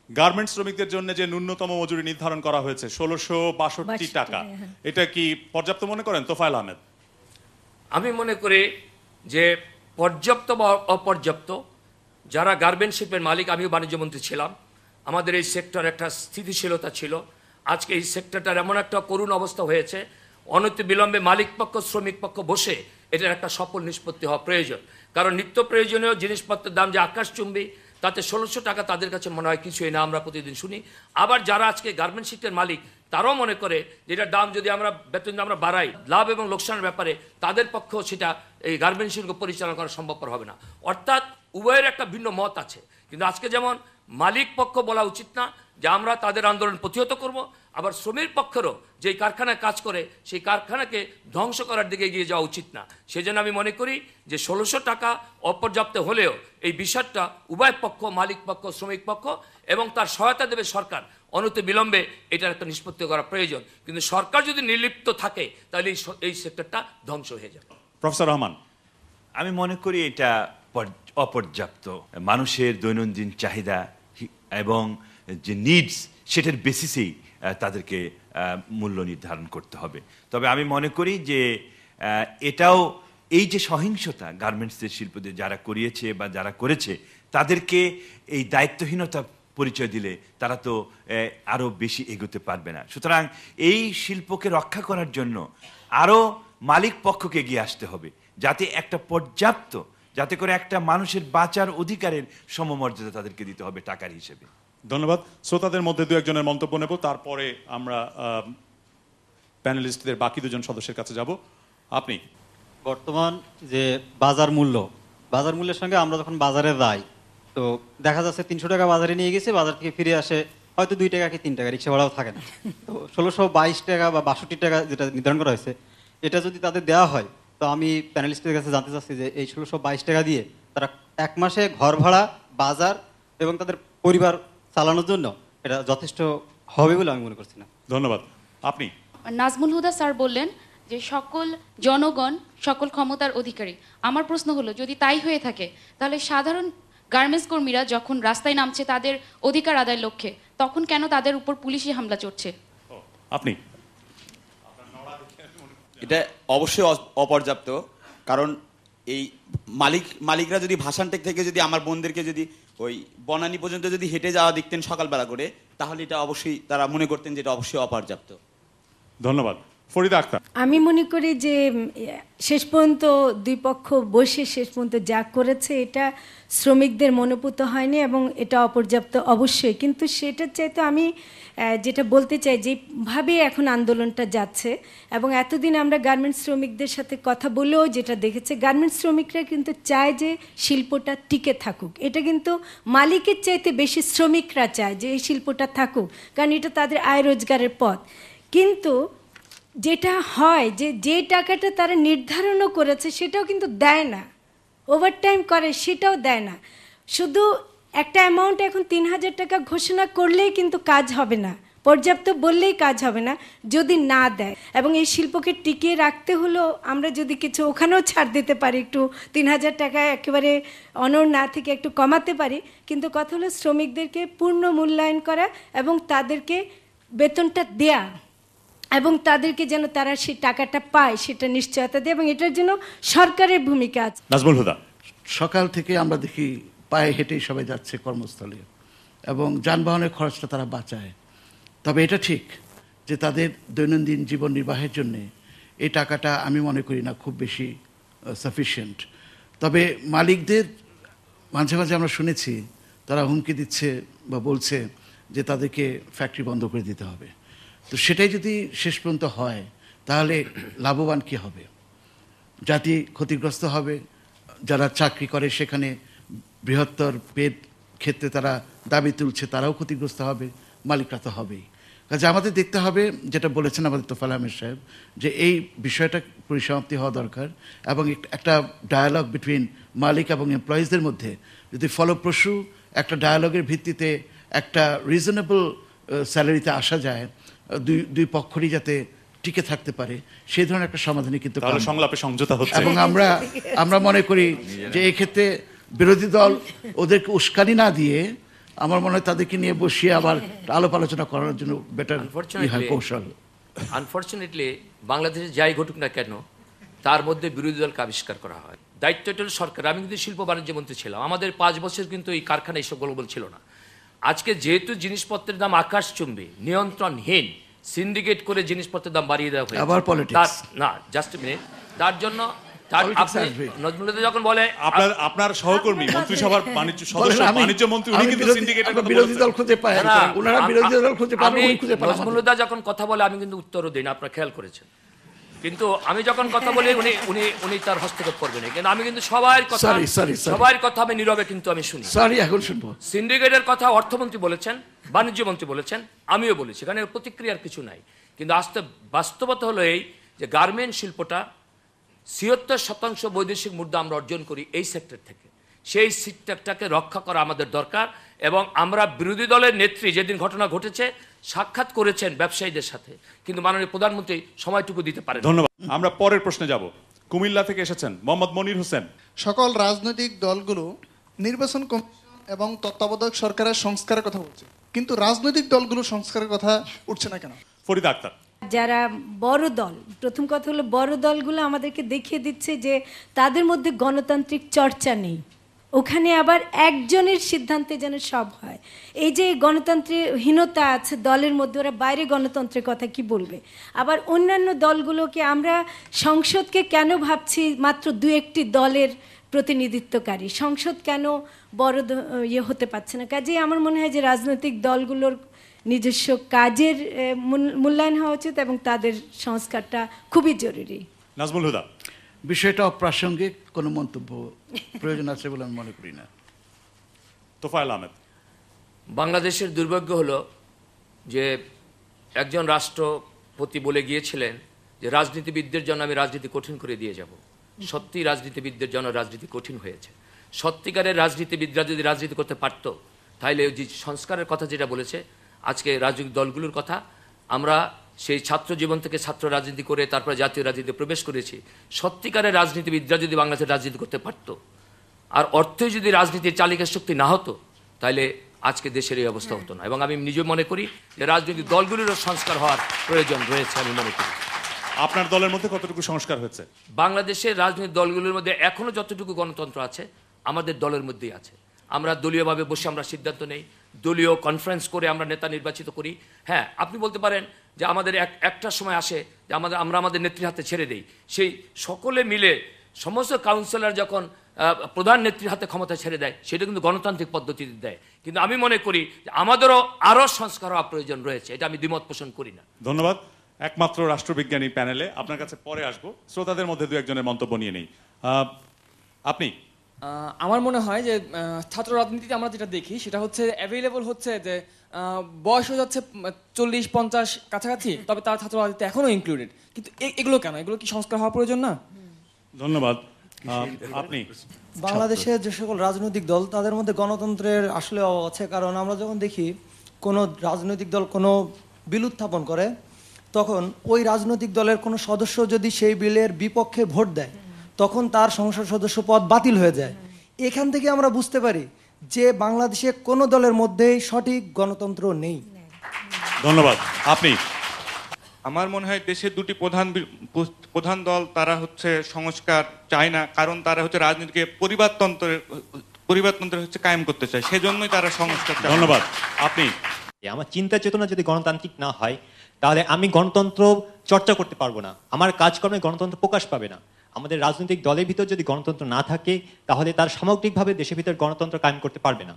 গার্মেন্টস শ্রমিকদের জন্য যে ন্যূনতম মজুরি নির্ধারণ করা হয়েছে 1662 টাকা, এটা কি পর্যাপ্ত মনে করেন তোফায়েল আহমেদ? আমি মনে করি যে পর্যাপ্ত বা অপর্যাপ্ত, যারা গার্মেন্টস শিল্পের মালিক, আমিও বাণিজ্যমন্ত্রী ছিলাম, আমাদের এই সেক্টর একটা স্থিতিশীলতা ছিল। আজকে এই সেক্টরটার এমন একটা করুণ অবস্থা হয়েছে, অনতি বিলম্বে মালিক পক্ষ শ্রমিক পক্ষ বসে এটার একটা সফল নিষ্পত্তি হওয়া প্রয়োজন। কারণ নিত্য প্রয়োজনীয় জিনিসপত্রের দাম যে আকাশচুম্বী, তাতে 1600 টাকা তাদের কাছে মনে হয় কিছুই না, আমরা প্রতিদিন শুনি। আবার যারা আজকে গার্মেন্টস শিল্পের মালিক তারাও মনে করে যে এটার দাম যদি আমরা বেতন আমরা বাড়াই, লাভ এবং লোকসানের ব্যাপারে তাদের পক্ষেও সেটা এই গার্মেন্টস শিল্প পরিচালনা করা সম্ভবপর হবে না। অর্থাৎ উভয়ের একটা ভিন্ন মত আছে। কিন্তু আজকে যেমন মালিক পক্ষ বলা উচিত না যে আমরা তাদের আন্দোলন প্রতিহত করব, আবার শ্রমিক পক্ষেরও যেই কারখানায় কাজ করে সেই কারখানাকে ধ্বংস করার দিকে এগিয়ে যাওয়া উচিত না। সেজন্য আমি মনে করি যে 1600 টাকা অপর্যাপ্ত হলেও এই বিষয়টা উভয় পক্ষ, মালিক পক্ষ শ্রমিক পক্ষ, এবং তার সহায়তা দেবে সরকার, অনতি বিলম্বে এটার একটা নিষ্পত্তি করা প্রয়োজন। কিন্তু সরকার যদি নির্লিপ্ত থাকে তাহলে এই সেক্টরটা ধ্বংস হয়ে যাবে। প্রফেসর রহমান, আমি মনে করি এটা অপর্যাপ্ত। মানুষের দৈনন্দিন চাহিদা এবং যে নিডস, সেটার বেসিসেই তাদেরকে মূল্য নির্ধারণ করতে হবে। তবে আমি মনে করি যে এটাও, এই যে সহিংসতা গার্মেন্টসের শিল্পদের যারা করিয়েছে বা যারা করেছে, তাদেরকে এই দায়িত্বহীনতা পরিচয় দিলে তারা তো আরও বেশি এগোতে পারবে না। সুতরাং এই শিল্পকে রক্ষা করার জন্য আরও মালিক পক্ষকে এগিয়ে আসতে হবে, যাতে একটা পর্যাপ্ত, যাতে করে একটা মানুষের বাঁচার অধিকারের সমমর্যাদা তাদেরকে দিতে হবে টাকার হিসেবে। ধন্যবাদ। শ্রোতাদের মধ্যে দু একজনের মন্তব্য নেব, তারপরে আমরা প্যানেলিস্টদের বাকি দুজন সদস্যের কাছে যাব। আপনি বর্তমান যে বাজার মূল্যের সঙ্গে আমরা যখন বাজারে যাই, তো দেখা যাচ্ছে 300 টাকা বাজারে নিয়ে গেছে, বাজার থেকে ফিরে আসে হয়তো 2 টাকা কি 3 টাকা, রিক্সা ভাড়াও থাকে না। তো 1622 টাকা বা 62 টাকা যেটা নির্ধারণ করা হয়েছে, এটা যদি তাদের দেওয়া হয়, তো আমি প্যানেলিস্টদের কাছে জানতে চাচ্ছি যে এই 1622 টাকা দিয়ে তারা 1 মাসে ঘর ভাড়া, বাজার এবং তাদের পরিবার চালানোর জন্য এটা যথেষ্ট হবে বলে আমি মনে করছি না। ধন্যবাদ। আপনি? নাজমুল হুদা স্যার বললেন যে সকল জনগণ সকল ক্ষমতার অধিকারী। আমার প্রশ্ন হলো, যদি তাই হয়ে থাকে তাহলে সাধারণ গার্মেন্টস কর্মীরা যখন রাস্তায় নামছে তাদের অধিকার আদায়ের লক্ষ্যে, তখন কেন তাদের উপর পুলিশি হামলা চড়ছে? আপনি? এটা অবশ্যই অপর্যাপ্ত। কারণ এই মালিকরা যদি ভাসানটেক থেকে যদি আমার বোনদেরকে যদি ওই বনানী পর্যন্ত যদি হেঁটে যাওয়া দেখতেন সকালবেলা করে, তাহলে এটা অবশ্যই তারা মনে করতেন যে এটা অবশ্যই অপর্যাপ্ত। ধন্যবাদ। ফরিদা আক্তার? আমি মনে করি যে শেষ পর্যন্ত দুই পক্ষ বসে শেষ পর্যন্ত যা করেছে এটা শ্রমিকদের মনোপুত হয়নি এবং এটা অপর্যাপ্ত অবশ্যই। কিন্তু সেটার চাইতে আমি যেটা বলতে চাই, যেভাবে এখন আন্দোলনটা যাচ্ছে এবং এতদিন আমরা গার্মেন্টস শ্রমিকদের সাথে কথা বলেও যেটা দেখেছি, গার্মেন্টস শ্রমিকরা কিন্তু চায় যে শিল্পটা টিকে থাকুক। এটা কিন্তু মালিকের চাইতে বেশি শ্রমিকরা চায় যে এই শিল্পটা থাকুক, কারণ এটা তাদের আয় রোজগারের পথ। কিন্তু যেটা হয় যে টাকাটা তারা নির্ধারণও করেছে সেটাও কিন্তু দেয় না, ওভারটাইম করে সেটাও দেয় না। শুধু একটা অ্যামাউন্ট এখন 3000 টাকা ঘোষণা করলেই কিন্তু কাজ হবে না, পর্যাপ্ত বললেই কাজ হবে না যদি না দেয়। এবং এই শিল্পকে টিকিয়ে রাখতে হলো আমরা যদি কিছু ওখানেও ছাড় দিতে পারি, একটু 3000 টাকা একেবারে অনড় না থেকে একটু কমাতে পারি, কিন্তু কথা হলো শ্রমিকদেরকে পূর্ণ মূল্যায়ন করা এবং তাদেরকে বেতনটা দেয়া এবং তাদেরকে যেন তারা সেই টাকাটা পায় সেটা নিশ্চয়তা দেয়, এবং এটার জন্য সরকারের ভূমিকা আছে। নাজমুল হুদা? সকাল থেকে আমরা দেখি পায়ে হেঁটেই সবাই যাচ্ছে কর্মস্থলে এবং যানবাহনের খরচটা তারা বাঁচায়। তবে এটা ঠিক যে তাদের দৈনন্দিন জীবন নির্বাহের জন্যে এই টাকাটা আমি মনে করি না খুব বেশি সাফিসিয়েন্ট। তবে মালিকদের মাঝে মাঝে আমরা শুনেছি তারা হুমকি দিচ্ছে বা বলছে যে তাদেরকে ফ্যাক্টরি বন্ধ করে দিতে হবে। তো সেটাই যদি শেষ পর্যন্ত হয় তাহলে লাভবান কী হবে? জাতি ক্ষতিগ্রস্ত হবে, যারা চাকরি করে সেখানে বৃহত্তর পে ক্ষেত্রে তারা দাবি তুলছে তারাও ক্ষতিগ্রস্ত হবে, মালিকরা তো হবেই। কাজে আমাদের দেখতে হবে, যেটা বলেছেন আমাদের তোফায়েল আহমেদ সাহেব, যে এই বিষয়টা পরিসমাপ্তি হওয়া দরকার এবং একটা ডায়ালগ বিটুইন মালিক এবং এমপ্লয়িজদের মধ্যে যদি ফলপ্রসূ একটা ডায়ালগের ভিত্তিতে একটা রিজনেবল স্যালারিতে আসা যায়, দুই পক্ষরই যাতে টিকে থাকতে পারে, সেই ধরনের একটা সমাধানই কিন্তু সংলাপে সমঝোতা হচ্ছে। এবং আমরা মনে করি যে এই ক্ষেত্রে বিরোধী দল ওদেরকে উস্কানি না দিয়ে আমার মনে হয় তাদেরকে নিয়ে বসিয়ে আবার আলাপ আলোচনা করার জন্য বেটার কৌশল। আনফর্চুনেটলি বাংলাদেশে যাই ঘটুক না কেন, তার মধ্যে বিরোধী দলকে আবিষ্কার করা হয়। দায়িত্বটা হল সরকার। আমি কিন্তু শিল্প বাণিজ্য মন্ত্রী ছিলাম, আমাদের 5 বছর কিন্তু এই কারখানা এইসব গল্প ছিল না। আজকে যেহেতু জিনিসপত্রের দাম আকাশচুম্বী, নিয়ন্ত্রণহীন, সিন্ডিকেট করে জিনিসপত্রের দাম বাড়িয়ে দেওয়া হয়েছে। আবার পলিটিক্স না, জাস্ট মিনিট। তার জন্য নজমুলুল্লাহ যখন বলে আপনার সহকর্মী মন্ত্রিসভার বাণিজ্য সদস্য, বাণিজ্য মন্ত্রী, উনি কিন্তু সিন্ডিকেটের কথা বিরোধী দল খুঁজে পায়, ওনারা বিরোধী দল খুঁজে পায়, উনি খুঁজে পায়। নজমুলুল্লাহ যখন কথা বলে আমি কিন্তু উত্তরও দিই না, আপনারা খেয়াল করেছেন। কিন্তু আমি যখন কথা বলি উনি তার হস্তক্ষেপ করবেন। কিন্তু আমি কিন্তু সবার কথা আমি নীরবে কিন্তু আমি শুনি। এখন শুনবো। সিন্ডিকেটের কথা অর্থমন্ত্রী বলেছেন, বাণিজ্য মন্ত্রী বলেছেন, আমিও বলেছি, এখানে প্রতিক্রিয়ার কিছু নাই। কিন্তু বাস্তবতা হলো এই যে গার্মেন্ট শিল্পটা ৭৬% বৈদেশিক মুদ্রা আমরা অর্জন করি এই সেক্টর থেকে। সেই সেক্টরটাকে রক্ষা করা আমাদের দরকার। এবং আমরা বিরোধী দলের নেত্রী যেদিন ঘটনা ঘটেছে সাক্ষাৎ করেছেন ব্যবসায়ীদের সাথে, কিন্তু মাননীয় প্রধানমন্ত্রী সময়টুকু দিতে পারেন। ধন্যবাদ। আমরা পরের প্রশ্নে যাব। কুমিল্লা থেকে এসেছেন মোহাম্মদ মনির হোসেন। সকল রাজনৈতিক দলগুলো নির্বাচন কমিশন এবং তত্ত্বাবধায়ক সরকারের সংস্কারের কথা বলছে, কিন্তু রাজনৈতিক দলগুলো সংস্কারের কথা উঠছে না কেন? ফরিদা আক্তার। যারা বড় দল, প্রথম কথা হলো বড় দলগুলো আমাদেরকে দেখিয়ে দিচ্ছে যে তাদের মধ্যে গণতান্ত্রিক চর্চা নেই। ওখানে আবার একজনের সিদ্ধান্তে যেন সব হয়। এই যে গণতন্ত্রের হীনতা আছে দলের মধ্যে, ওরা বাইরে গণতন্ত্রের কথা কি বলবে? আবার অন্যান্য দলগুলোকে আমরা সংসদকে কেন ভাবছি মাত্র 2-1টি দলের প্রতিনিধিত্বকারী, সংসদ কেন বড় হতে পারছে না? কাজেই আমার মনে হয় যে রাজনৈতিক দলগুলোর নিজস্ব কাজের মূল্যায়ন হওয়া উচিত এবং তাদের সংস্কারটা খুবই জরুরি। নাজমুল হুদা। বিষয়টা অপ্রাসঙ্গিক, কোনো মন্তব্য প্রয়োজন আছে বলে আমি মনে করি না। তোফায়েল আহমেদ। বাংলাদেশের দুর্ভাগ্য হলো যে একজন রাষ্ট্রপতি বলে গিয়েছিলেন যে রাজনীতিবিদদের জন্য আমি রাজনীতি কঠিন করে দিয়ে যাব। সত্যি রাজনীতিবিদদের জন্য রাজনীতি কঠিন হয়েছে। সত্যিকারের রাজনীতিবিদরা যদি রাজনীতি করতে পারত, তাহলে যে সংস্কারের কথা যেটা বলেছে, আজকে রাজনৈতিক দলগুলোর কথা, আমরা সেই ছাত্র জীবন থেকে ছাত্র রাজনীতি করে তারপরে জাতীয় রাজনীতিতে প্রবেশ করেছি। সত্যিকারের রাজনীতিবিদরা যদি বাংলাদেশে রাজনীতি করতে পারত, আর অর্থে যদি রাজনীতির চালিকা শক্তি না হতো, তাহলে আজকে দেশের এই অবস্থা হতো না। এবং আমি নিজে মনে করি যে রাজনৈতিক দলগুলিরও সংস্কার হওয়ার প্রয়োজন রয়েছে। আমি মনে করি। আপনার দলের মধ্যে কতটুকু সংস্কার হয়েছে? বাংলাদেশের রাজনৈতিক দলগুলোর মধ্যে এখনো যতটুকু গণতন্ত্র আছে আমাদের দলের মধ্যেই আছে। আমরা দলীয়ভাবে বসে আমরা সিদ্ধান্ত নেই, দলীয় কনফারেন্স করে আমরা নেতা নির্বাচিত করি। হ্যাঁ, আপনি বলতে পারেন যে আমাদের একটা সময় আসে যে আমরা আমাদের নেত্রীর হাতে ছেড়ে দেই। সেই সকলে মিলে সমস্ত কাউন্সিলর যখন প্রধান নেত্রীর হাতে ক্ষমতা ছেড়ে দেয়, সেটা কিন্তু গণতান্ত্রিক পদ্ধতিতে দেয়। কিন্তু আমি মনে করি যে আমাদেরও আরও সংস্কার হওয়া প্রয়োজন রয়েছে, এটা আমি দ্বিমত পোষণ করি না। ধন্যবাদ। একমাত্র রাষ্ট্রবিজ্ঞানী প্যানেলে আপনার কাছে পরে আসবো, শ্রোতাদের মধ্যে 2-1 মন্তব্য নিয়ে নেই। আপনি? আমার মনে হয় যে ছাত্র রাজনীতিতে আমরা যেটা দেখি সেটা হচ্ছে অ্যাভেলেবল হচ্ছে যে বয়স হয়ে যাচ্ছে 40-50 কাছাকাছি, তবে তার ছাত্র রাজনীতি এখনও ইনক্লুডেড। কিন্তু এগুলো কেন? এগুলো কি সংস্কার হওয়া প্রয়োজন না? ধন্যবাদ। আপনি? বাংলাদেশের যে সকল রাজনৈতিক দল তাদের মধ্যে গণতন্ত্রের আসলে অভাব আছে, কারণ আমরা যখন দেখি কোনো রাজনৈতিক দল কোনো বিল উত্থাপন করে, তখন ওই রাজনৈতিক দলের কোনো সদস্য যদি সেই বিলের বিপক্ষে ভোট দেয়, তখন তার সংসদ সদস্য পদ বাতিল হয়ে যায়। এখান থেকে আমরা বুঝতে পারি যে বাংলাদেশে কোনো দলের মধ্যেই সঠিক গণতন্ত্র নেই। ধন্যবাদ। আপনি? আমার মনে হয় দেশের দুটি প্রধান দল, তারা হচ্ছে সংস্কার চায় না, কারণ তারা হচ্ছে রাজনীতিকে পরিবারতন্ত্রের হচ্ছে কায়েম করতে চায়, সেজন্যই তারা সংস্কার চায়। ধন্যবাদ। আপনি? আমার চিন্তা চেতনা যদি গণতান্ত্রিক না হয়, তাহলে আমি গণতন্ত্র চর্চা করতে পারবো না, আমার কাজকর্মে গণতন্ত্র প্রকাশ পাবে না। আমাদের রাজনৈতিক দলের ভিতর যদি গণতন্ত্র না থাকে, তাহলে তার সামগ্রিকভাবে দেশের ভিতর গণতন্ত্র কায়েম করতে পারবে না।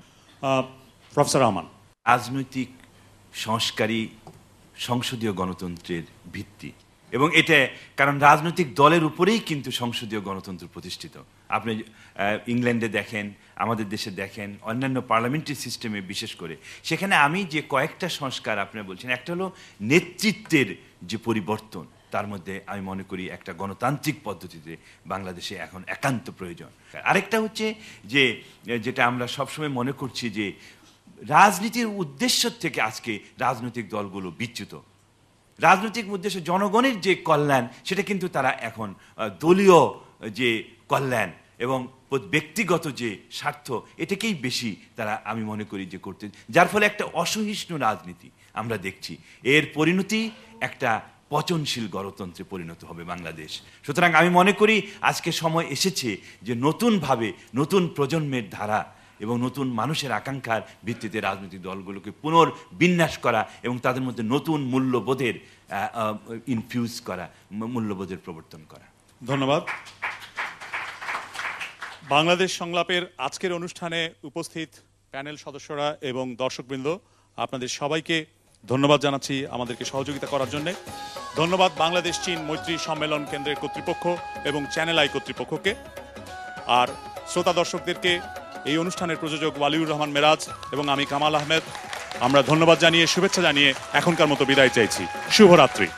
প্রফেসর রহমান। রাজনৈতিক সংস্কারই সংসদীয় গণতন্ত্রের ভিত্তি, এবং এটা কারণ রাজনৈতিক দলের উপরেই কিন্তু সংসদীয় গণতন্ত্র প্রতিষ্ঠিত। আপনি ইংল্যান্ডে দেখেন, আমাদের দেশে দেখেন অন্যান্য পার্লামেন্টারি সিস্টেমে বিশেষ করে, সেখানে আমি যে কয়েকটা সংস্কার আপনারা বলছেন, একটা হলো নেতৃত্বের যে পরিবর্তন, তার মধ্যে আমি মনে করি একটা গণতান্ত্রিক পদ্ধতিতে বাংলাদেশে এখন একান্ত প্রয়োজন। আরেকটা হচ্ছে যে যেটা আমরা সবসময় মনে করছি যে রাজনীতির উদ্দেশ্য থেকে আজকে রাজনৈতিক দলগুলো বিচ্যুত। রাজনৈতিক উদ্দেশ্য জনগণের যে কল্যাণ, সেটা কিন্তু তারা এখন দলীয় যে কল্যাণ এবং ব্যক্তিগত যে স্বার্থ, এটাকেই বেশি তারা আমি মনে করি যে করতে, যার ফলে একটা অসহিষ্ণু রাজনীতি আমরা দেখছি। এর পরিণতি একটা পচনশীল গণতন্ত্রে পরিণত হবে বাংলাদেশ। সুতরাং আমি মনে করি আজকে সময় এসেছে যে নতুনভাবে নতুন প্রজন্মের ধারা এবং নতুন মানুষের আকাঙ্ক্ষার ভিত্তিতে রাজনৈতিক দলগুলোকে পুনর্বিন্যাস করা এবং তাদের মধ্যে নতুন মূল্যবোধের ইনফিউজ করা, মূল্যবোধের প্রবর্তন করা। ধন্যবাদ। বাংলাদেশ সংলাপের আজকের অনুষ্ঠানে উপস্থিত প্যানেল সদস্যরা এবং দর্শকবৃন্দ, আপনাদের সবাইকে ধন্যবাদ জানাচ্ছি আমাদেরকে সহযোগিতা করার জন্য। ধন্যবাদ বাংলাদেশ চীন মৈত্রী সম্মেলন কেন্দ্রের কর্তৃপক্ষ এবং চ্যানেল আই কর্তৃপক্ষকে। আর শ্রোতা দর্শকদেরকে এই অনুষ্ঠানের প্রযোজক ওয়ালিউর রহমান মেরাজ এবং আমি কামাল আহমেদ, আমরা ধন্যবাদ জানিয়ে শুভেচ্ছা জানিয়ে এখনকার মতো বিদায় চাইছি। শুভরাত্রি।